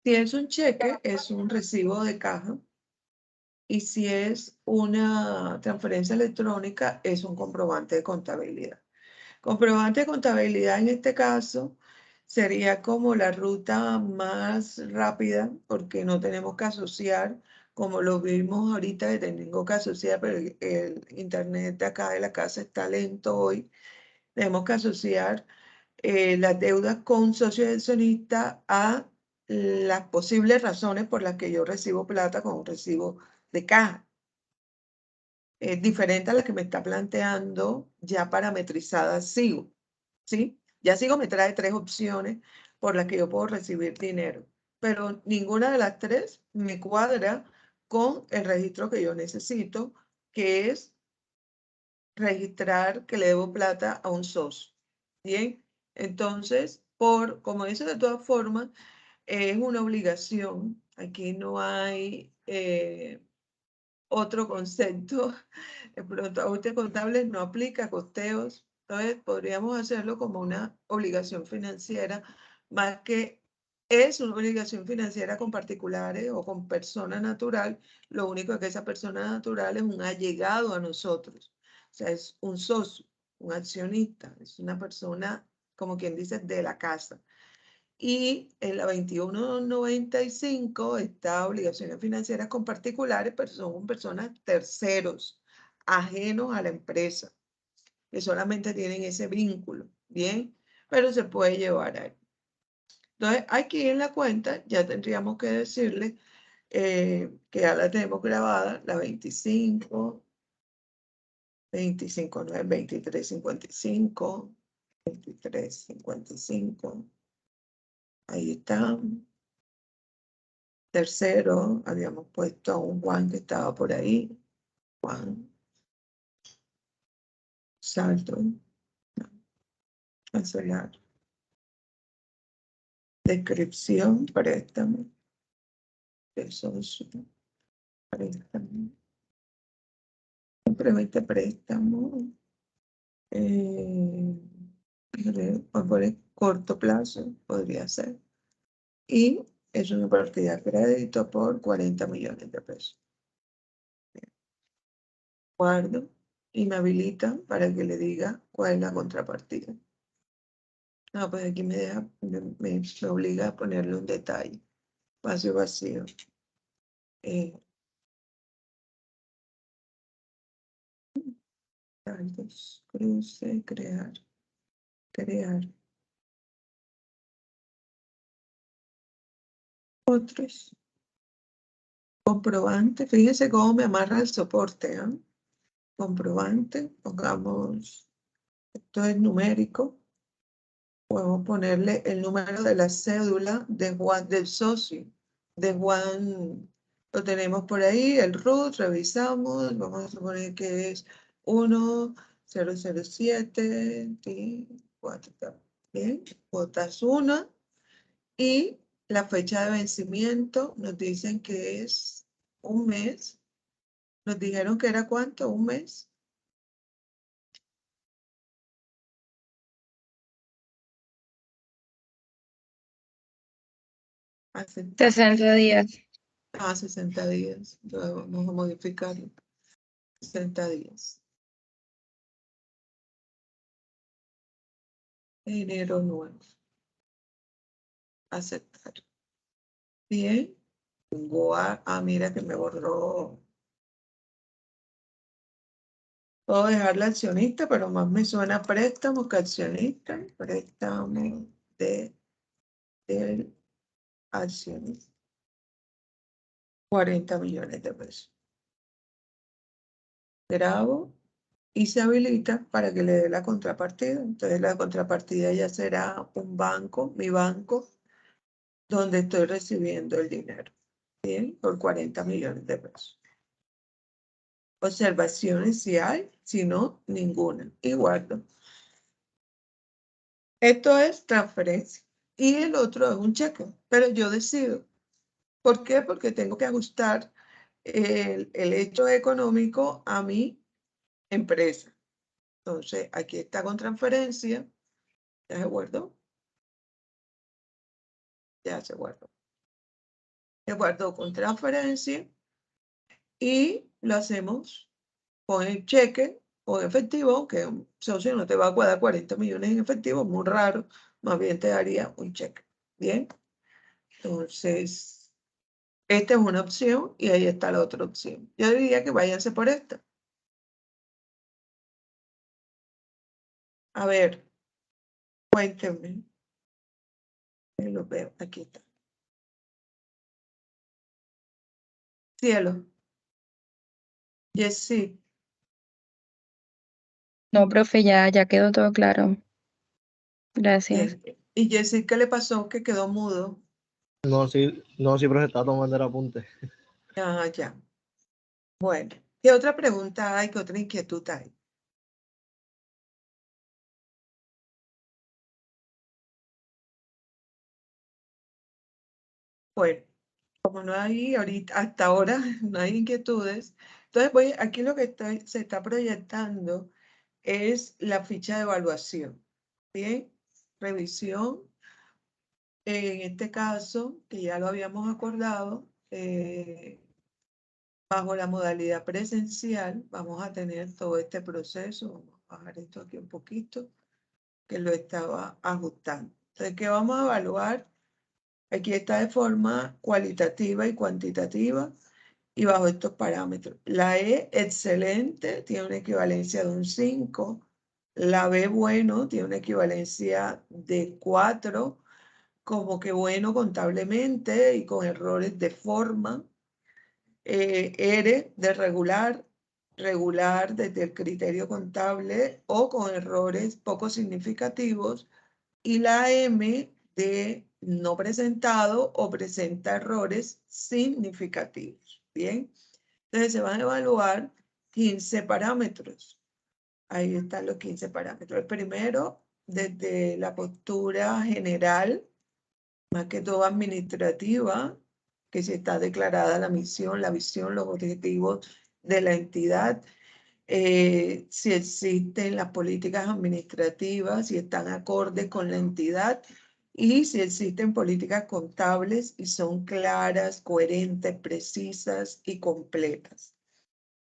Speaker 1: Si es un cheque, es un recibo de caja. Y si es una transferencia electrónica, es un comprobante de contabilidad. Comprobante de contabilidad en este caso sería como la ruta más rápida porque no tenemos que asociar, como lo vimos ahorita, que tengo que asociar, pero el internet de acá de la casa está lento hoy. Tenemos que asociar las deudas con socio y accionista a las posibles razones por las que yo recibo plata con un recibo de caja. Es diferente a la que me está planteando ya parametrizada SIGO, ¿sí? Ya SIGO me trae 3 opciones por las que yo puedo recibir dinero, pero ninguna de las 3 me cuadra con el registro que yo necesito, que es registrar que le debo plata a un socio, ¿bien? Entonces, como dice de todas formas, es una obligación, aquí no hay otro concepto. De pronto, ajuste contable no aplica costeos. Entonces, podríamos hacerlo como una obligación financiera, más que es una obligación financiera con particulares o con persona natural. Lo único es que esa persona natural es un allegado a nosotros. O sea, es un socio, un accionista, es una persona, como quien dice, de la casa. Y en la 2195 está obligaciones financieras con particulares, pero son personas terceros, ajenos a la empresa, que solamente tienen ese vínculo, ¿bien? Pero se puede llevar ahí. Entonces, aquí en la cuenta ya tendríamos que decirle que ya la tenemos grabada, la 25, 25, no es 2355, 2355. Ahí está. Tercero, habíamos puesto a un Juan que estaba por ahí. Juan, salto, cancelar. Descripción, préstamo. De socio, préstamo. Simplemente préstamo. Por el corto plazo, podría ser. Y es una partida de crédito por 40 millones de pesos. Guardo y me habilita para que le diga cuál es la contrapartida. No, pues aquí me deja, me obliga a ponerle un detalle. Espacio vacío. Saldos, cruce, crear. Otros. Comprobante. Fíjense cómo me amarra el soporte. Comprobante. Pongamos, esto es numérico. Podemos ponerle el número de la cédula de Juan, del socio. De Juan, lo tenemos por ahí, el RUT, revisamos. Vamos a suponer que es 1007, 4, bien, cuotas 1. Y la fecha de vencimiento nos dicen que es un mes. Nos dijeron que era ¿cuánto? ¿Un mes? Aceptar.
Speaker 3: 60 días.
Speaker 1: 60 días. Entonces vamos a modificarlo. 60 días. Enero 9. Aceptar. Bien. Mira que me borró. Puedo dejarla accionista, pero más me suena préstamo que accionista. Préstamo del accionista. 40 millones de pesos. grabo y se habilita para que le dé la contrapartida. Entonces la contrapartida ya será un banco, mi banco, donde estoy recibiendo el dinero, ¿bien? Por 40 millones de pesos. Observaciones si hay, si no, ninguna. Y guardo. Esto es transferencia. Y el otro es un cheque, pero yo decido. ¿Por qué? Porque tengo que ajustar el hecho económico a mi empresa. Entonces, aquí está con transferencia. Ya se guardó. Ya se guardó. Se guardó con transferencia y lo hacemos con el cheque o en efectivo, que un socio no te va a guardar 40 millones en efectivo, muy raro, más bien te daría un cheque. Bien, entonces, esta es una opción y ahí está la otra opción. Yo diría que váyanse por esta. A ver, cuéntenme. Lo veo, aquí está. Cielo. Yes, sí.
Speaker 3: No, profe, ya quedó todo claro. Gracias.
Speaker 1: Bien. ¿Y Jessy qué le pasó? Que quedó mudo.
Speaker 4: No, sí, pero se está tomando el apunte.
Speaker 1: Ah, ya. Bueno, ¿qué otra pregunta hay? ¿Qué otra inquietud hay? Bueno, como no hay ahorita, hasta ahora no hay inquietudes, entonces aquí lo que se está proyectando es la ficha de evaluación. Bien, revisión. En este caso, que ya lo habíamos acordado, bajo la modalidad presencial, vamos a tener todo este proceso. Vamos a bajar esto aquí un poquito, que lo estaba ajustando. Entonces, ¿qué vamos a evaluar? Aquí está de forma cualitativa y cuantitativa y bajo estos parámetros. La E, excelente, tiene una equivalencia de un 5. La B, bueno, tiene una equivalencia de 4, como que bueno contablemente y con errores de forma. R, de regular, regular desde el criterio contable o con errores poco significativos. Y la M, de no presentado o presenta errores significativos. Bien, entonces se van a evaluar 15 parámetros. Ahí están los 15 parámetros. El primero, desde la postura general, más que todo administrativa, que si está declarada la misión, la visión, los objetivos de la entidad, si existen las políticas administrativas, si están acordes con la entidad y si existen políticas contables y son claras, coherentes, precisas y completas.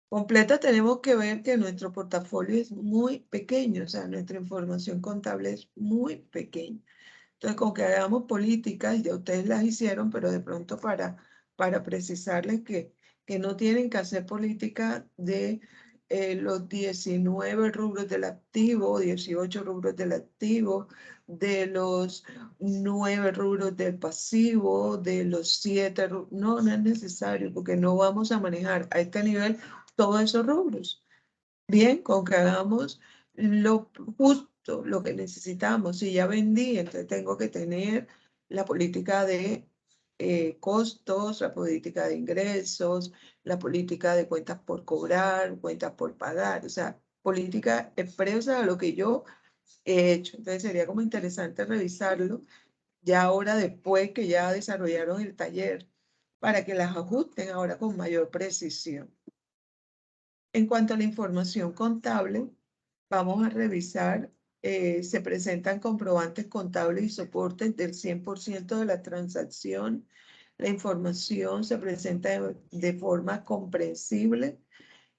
Speaker 1: Completas tenemos que ver que nuestro portafolio es muy pequeño, o sea, nuestra información contable es muy pequeña. Entonces, con que hagamos políticas, ya ustedes las hicieron, pero de pronto para precisarles que no tienen que hacer política de los 19 rubros del activo, 18 rubros del activo, de los 9 rubros del pasivo, de los 7 rubros. No, no es necesario porque no vamos a manejar a este nivel todos esos rubros. Bien, con que hagamos lo justo, lo que necesitamos. Si ya vendí, entonces tengo que tener la política de costos, la política de ingresos, la política de cuentas por cobrar, cuentas por pagar, o sea, política expresa a lo que yo he hecho. Entonces sería como interesante revisarlo ya ahora después que ya desarrollaron el taller para que las ajusten ahora con mayor precisión. En cuanto a la información contable, vamos a revisar, se presentan comprobantes contables y soportes del 100% de la transacción. La información se presenta de forma comprensible.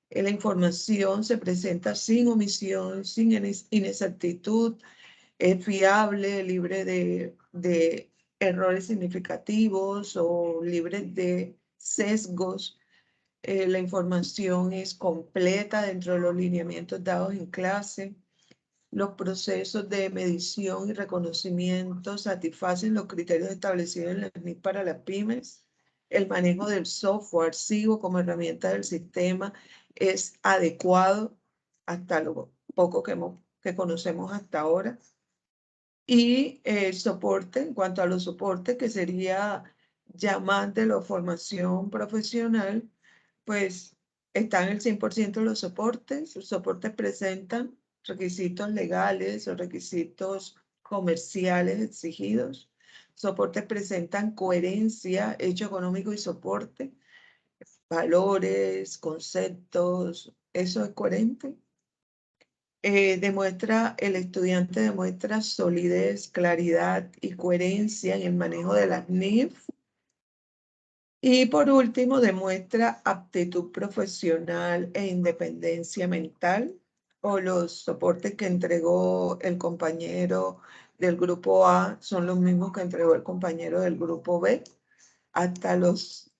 Speaker 1: La información se presenta sin omisión, sin inexactitud, es fiable, libre de errores significativos o libre de sesgos. La información es completa dentro de los lineamientos dados en clase. Los procesos de medición y reconocimiento satisfacen los criterios establecidos en la NIC para las pymes. El manejo del software archivo como herramienta del sistema es adecuado hasta lo poco que conocemos hasta ahora. Y el soporte, en cuanto a los soportes, que sería ya más de la formación profesional, pues están el 100% de los soportes. Los soportes presentan requisitos legales o requisitos comerciales exigidos. Soportes presentan coherencia, hecho económico y soporte, valores, conceptos, eso es coherente. El estudiante demuestra solidez, claridad y coherencia en el manejo de las NIF. Y por último, demuestra aptitud profesional e independencia mental, o los soportes que entregó el compañero del grupo A son los mismos que entregó el compañero del grupo B, hasta los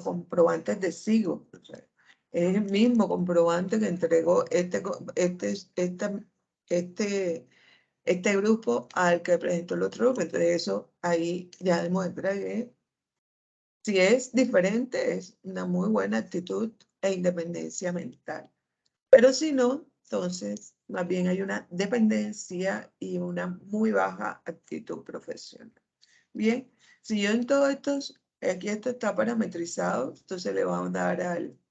Speaker 1: comprobantes de SIGO. O sea, es el mismo comprobante que entregó este grupo al que presentó el otro grupo. Entonces eso ahí ya demuestra que si es diferente, es una muy buena actitud e independencia mental. Pero si no, entonces más bien hay una dependencia y una muy baja actitud profesional. Bien, si yo en todos estos, aquí esto está parametrizado, entonces le vamos a dar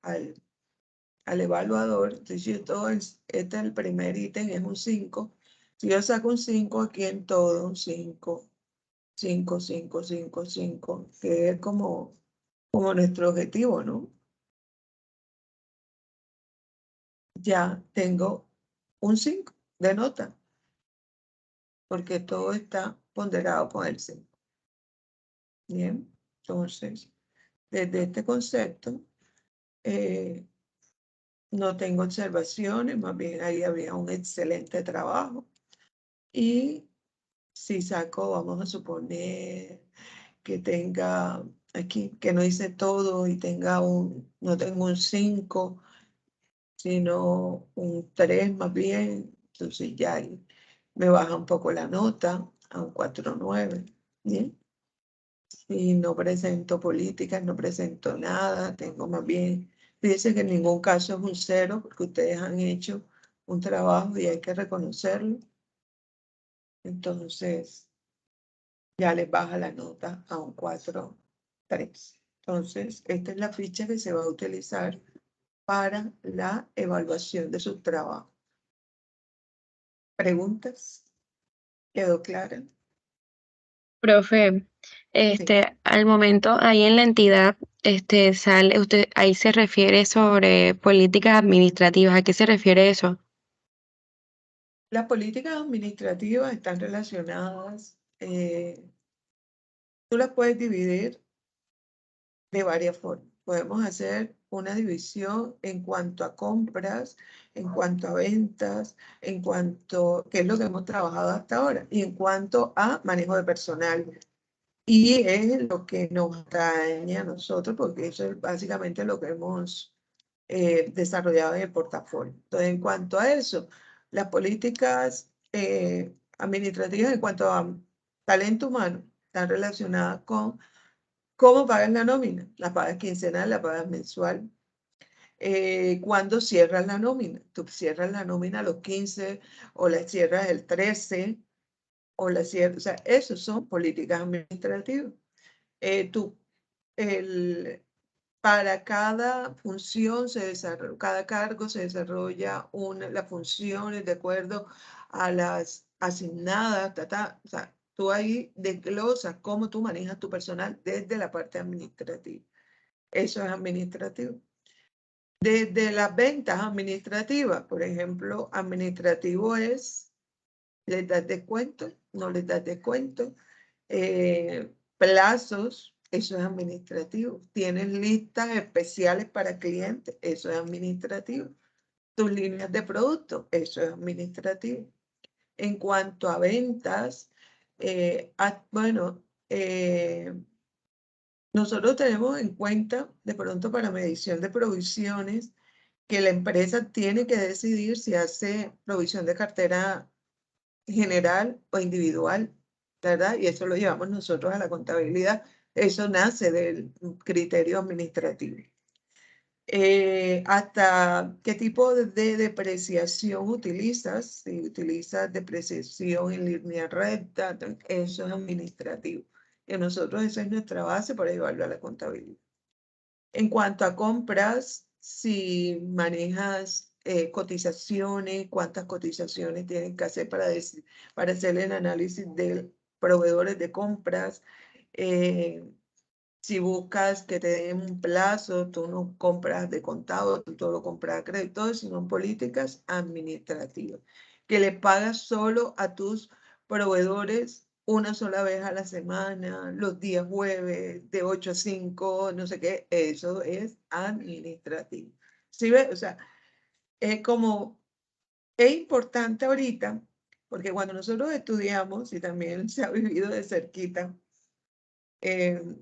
Speaker 1: al evaluador. Entonces yo todo, este es el primer ítem, es un 5. Si yo saco un 5 aquí en todo, un 5, 5, 5, 5, 5, que es como nuestro objetivo, ¿no? Ya tengo un 5 de nota, porque todo está ponderado con el 5. Bien, entonces, desde este concepto, no tengo observaciones, más bien ahí había un excelente trabajo. Y si saco, vamos a suponer que tenga aquí, que no hice todo y no tengo un 5, sino un 3 más bien, entonces ya ahí me baja un poco la nota a un 4.9, ¿bien? Si no presento políticas, no presento nada, tengo más bien, fíjense que en ningún caso es un 0, porque ustedes han hecho un trabajo y hay que reconocerlo. Entonces, ya les baja la nota a un 4.3. Entonces, esta es la ficha que se va a utilizar para la evaluación de su trabajo. ¿Preguntas? ¿Quedó clara?
Speaker 3: Profe, al momento ahí en la entidad, sale, ahí se refiere sobre políticas administrativas. ¿A qué se refiere eso?
Speaker 1: Las políticas administrativas están relacionadas, tú las puedes dividir de varias formas. Podemos hacer una división en cuanto a compras, en cuanto a ventas, que es lo que hemos trabajado hasta ahora, y en cuanto a manejo de personal. Y es lo que nos atañe a nosotros, porque eso es básicamente lo que hemos desarrollado en el portafolio. Entonces, en cuanto a eso, las políticas administrativas en cuanto a talento humano están relacionadas con cómo pagas la nómina. La pagas quincenal, la pagas mensual. ¿Cuándo cierras la nómina? Tú cierras la nómina a los 15 o la cierras el 13 o la cierras, o sea, esos son políticas administrativas. Para cada función cada cargo se desarrolla las funciones de acuerdo a las asignadas, o sea, tú ahí desglosas cómo tú manejas tu personal desde la parte administrativa. Eso es administrativo. Desde las ventas administrativas, por ejemplo, administrativo es, les das descuento, no les das descuento, plazos, eso es administrativo. Tienes listas especiales para clientes, eso es administrativo. Tus líneas de producto, eso es administrativo. En cuanto a ventas, nosotros tenemos en cuenta, de pronto para medición de provisiones, que la empresa tiene que decidir si hace provisión de cartera general o individual, ¿verdad? Y eso lo llevamos nosotros a la contabilidad. Eso nace del criterio administrativo. hasta qué tipo de depreciación utilizas. Si utilizas depreciación en línea recta, eso es administrativo. Y nosotros esa es nuestra base para evaluar la contabilidad. En cuanto a compras, si manejas cotizaciones, cuántas cotizaciones tienen que hacer para hacer el análisis de proveedores de compras. Si buscas que te den un plazo, tú no compras de contado, tú todo lo compras a crédito, sino políticas administrativas, que le pagas solo a tus proveedores una sola vez a la semana, los días jueves, de 8 a 5, no sé qué, eso es administrativo. ¿Sí ves? O sea, es como, es importante ahorita, porque cuando nosotros estudiamos, y también se ha vivido de cerquita,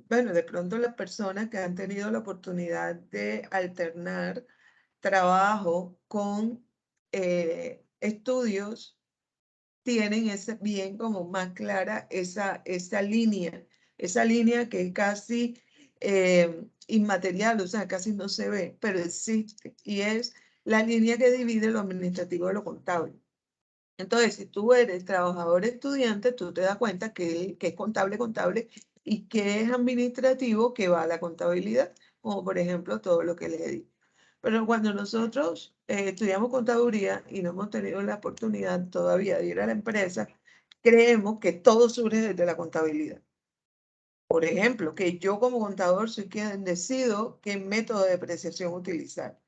Speaker 1: bueno, de pronto las personas que han tenido la oportunidad de alternar trabajo con estudios tienen bien como más clara esa línea que es casi inmaterial, o sea, casi no se ve, pero existe, y es la línea que divide lo administrativo de lo contable. Entonces, si tú eres trabajador estudiante, tú te das cuenta que es contable, y que es administrativo, que va a la contabilidad, como por ejemplo todo lo que les digo. Pero cuando nosotros estudiamos contaduría y no hemos tenido la oportunidad todavía de ir a la empresa, creemos que todo surge desde la contabilidad. Por ejemplo, que yo como contador soy quien decido qué método de depreciación utilizar,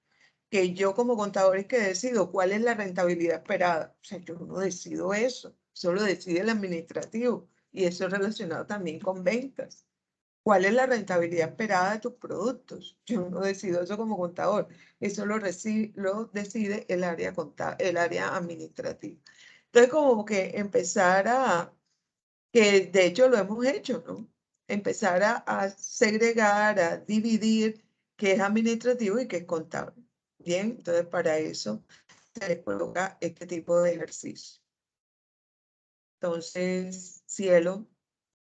Speaker 1: que yo como contador es que decido cuál es la rentabilidad esperada. O sea, yo no decido eso, solo decide el administrativo, y eso es relacionado también con ventas. ¿Cuál es la rentabilidad esperada de tus productos? Yo no decido eso como contador, eso lo decide el área el área administrativa. Entonces, como que que de hecho lo hemos hecho, ¿no? Empezar a segregar, a dividir qué es administrativo y qué es contable. Bien, entonces para eso se les coloca este tipo de ejercicio. Entonces, Cielo,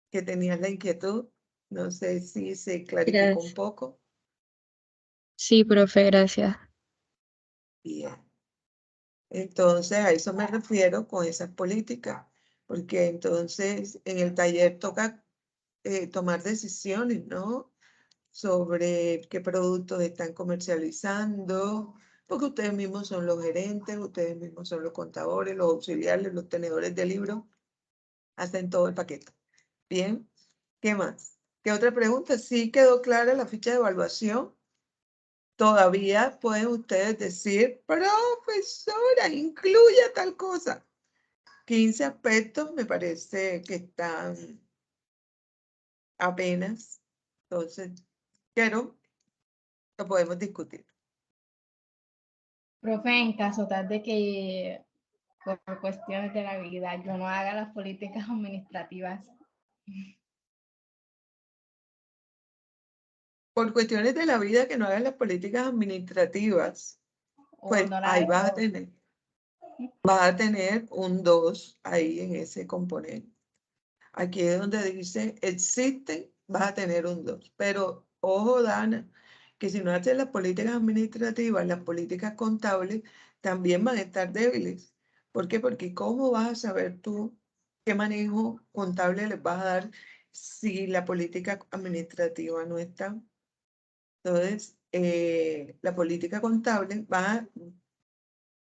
Speaker 1: que tenías la inquietud, no sé si se clarificó un
Speaker 3: Gracias.
Speaker 1: poco.
Speaker 3: Sí, profe, gracias.
Speaker 1: Bien. Entonces, a eso me refiero con esas políticas, porque entonces en el taller toca tomar decisiones, ¿no? Sobre qué productos están comercializando, porque ustedes mismos son los gerentes, ustedes mismos son los contadores, los auxiliares, los tenedores de libros, hacen todo el paquete. Bien, ¿qué más? ¿Qué otra pregunta? ¿Sí quedó clara la ficha de evaluación? Todavía pueden ustedes decir, profesora, incluya tal cosa. 15 aspectos me parece que están apenas. Entonces, pero lo podemos discutir.
Speaker 2: Profe, en caso tal de que por cuestiones de la vida yo no haga las políticas administrativas.
Speaker 1: Por cuestiones de la vida que no hagan las políticas administrativas, pues
Speaker 2: No
Speaker 1: ahí
Speaker 2: la
Speaker 1: vas a tener un 2 ahí en ese componente. Aquí es donde dice existen, vas a tener un 2. Pero ojo, Dana, que si no haces las políticas administrativas, las políticas contables también van a estar débiles. ¿Por qué? Porque ¿cómo vas a saber tú qué manejo contable les vas a dar si la política administrativa no está? Entonces, la política contable va,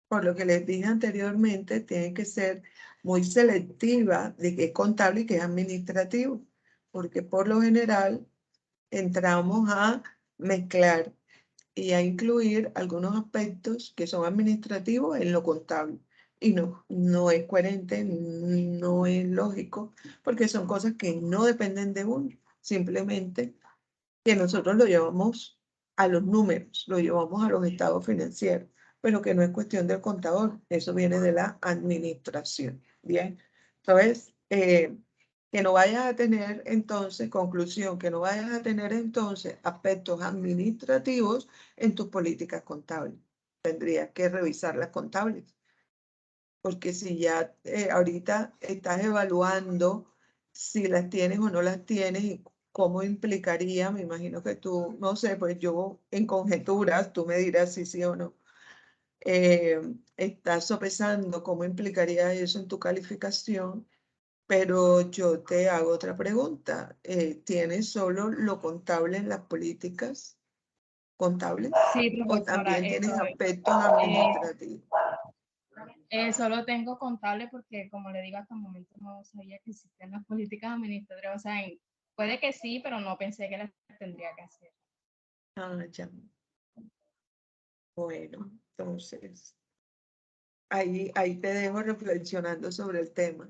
Speaker 1: por lo que les dije anteriormente, tiene que ser muy selectiva de qué es contable y qué es administrativo, porque por lo general entramos a mezclar y a incluir algunos aspectos que son administrativos en lo contable. Y no es coherente, no es lógico, porque son cosas que no dependen de uno, simplemente que nosotros lo llevamos a los números, lo llevamos a los estados financieros, pero que no es cuestión del contador, eso viene de la administración. Bien, entonces, que no vayas a tener entonces, conclusión, que no vayas a tener entonces aspectos administrativos en tus políticas contables. Tendrías que revisar las contables, porque si ya ahorita estás evaluando si las tienes o no las tienes cómo implicaría, me imagino que tú, no sé, pues yo en conjeturas, tú me dirás si sí o no, estás sopesando cómo implicaría eso en tu calificación, pero yo te hago otra pregunta. ¿Tienes solo lo contable en las políticas contables
Speaker 2: Sí,
Speaker 1: o
Speaker 2: profesora,
Speaker 1: también tienes aspectos administrativos?
Speaker 2: solo tengo contable porque, como le digo, hasta el momento no sabía que existían las políticas administrativas. O sea, puede que sí, pero no pensé que las tendría que hacer.
Speaker 1: Ah, ya. Bueno, entonces, ahí te dejo reflexionando sobre el tema.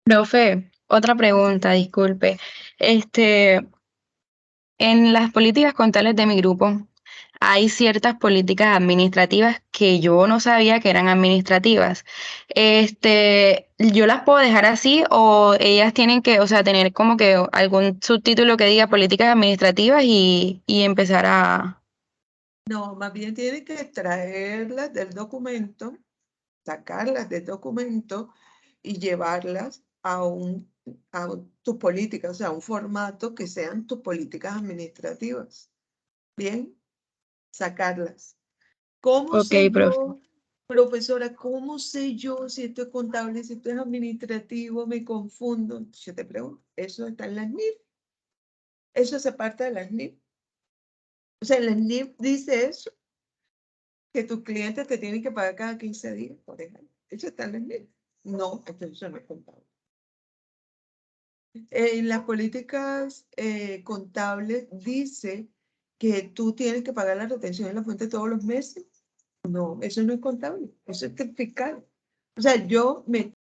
Speaker 3: Profe, otra pregunta, disculpe. En las políticas contables de mi grupo hay ciertas políticas administrativas que yo no sabía que eran administrativas. ¿Yo las puedo dejar así o ellas tienen que, o sea, tener como que algún subtítulo que diga políticas administrativas y empezar a...
Speaker 1: No, más bien tienes que extraerlas del documento, sacarlas del documento y llevarlas a tus políticas, o sea, un formato que sean tus políticas administrativas. Bien, sacarlas. ¿Cómo
Speaker 3: Ok,
Speaker 1: sé
Speaker 3: profe.
Speaker 1: yo, profesora, cómo sé yo si esto es contable, si esto es administrativo? Me confundo. Yo te pregunto, eso está en las NIF. Eso se parte de las NIF. O sea, en las NIF dice eso, que tus clientes te tienen que pagar cada 15 días, por ejemplo. Eso está en las NIF. No, entonces eso no es contable. En las políticas contables dice que tú tienes que pagar la retención en la fuente todos los meses. No, eso no es contable, eso es fiscal. O sea, yo me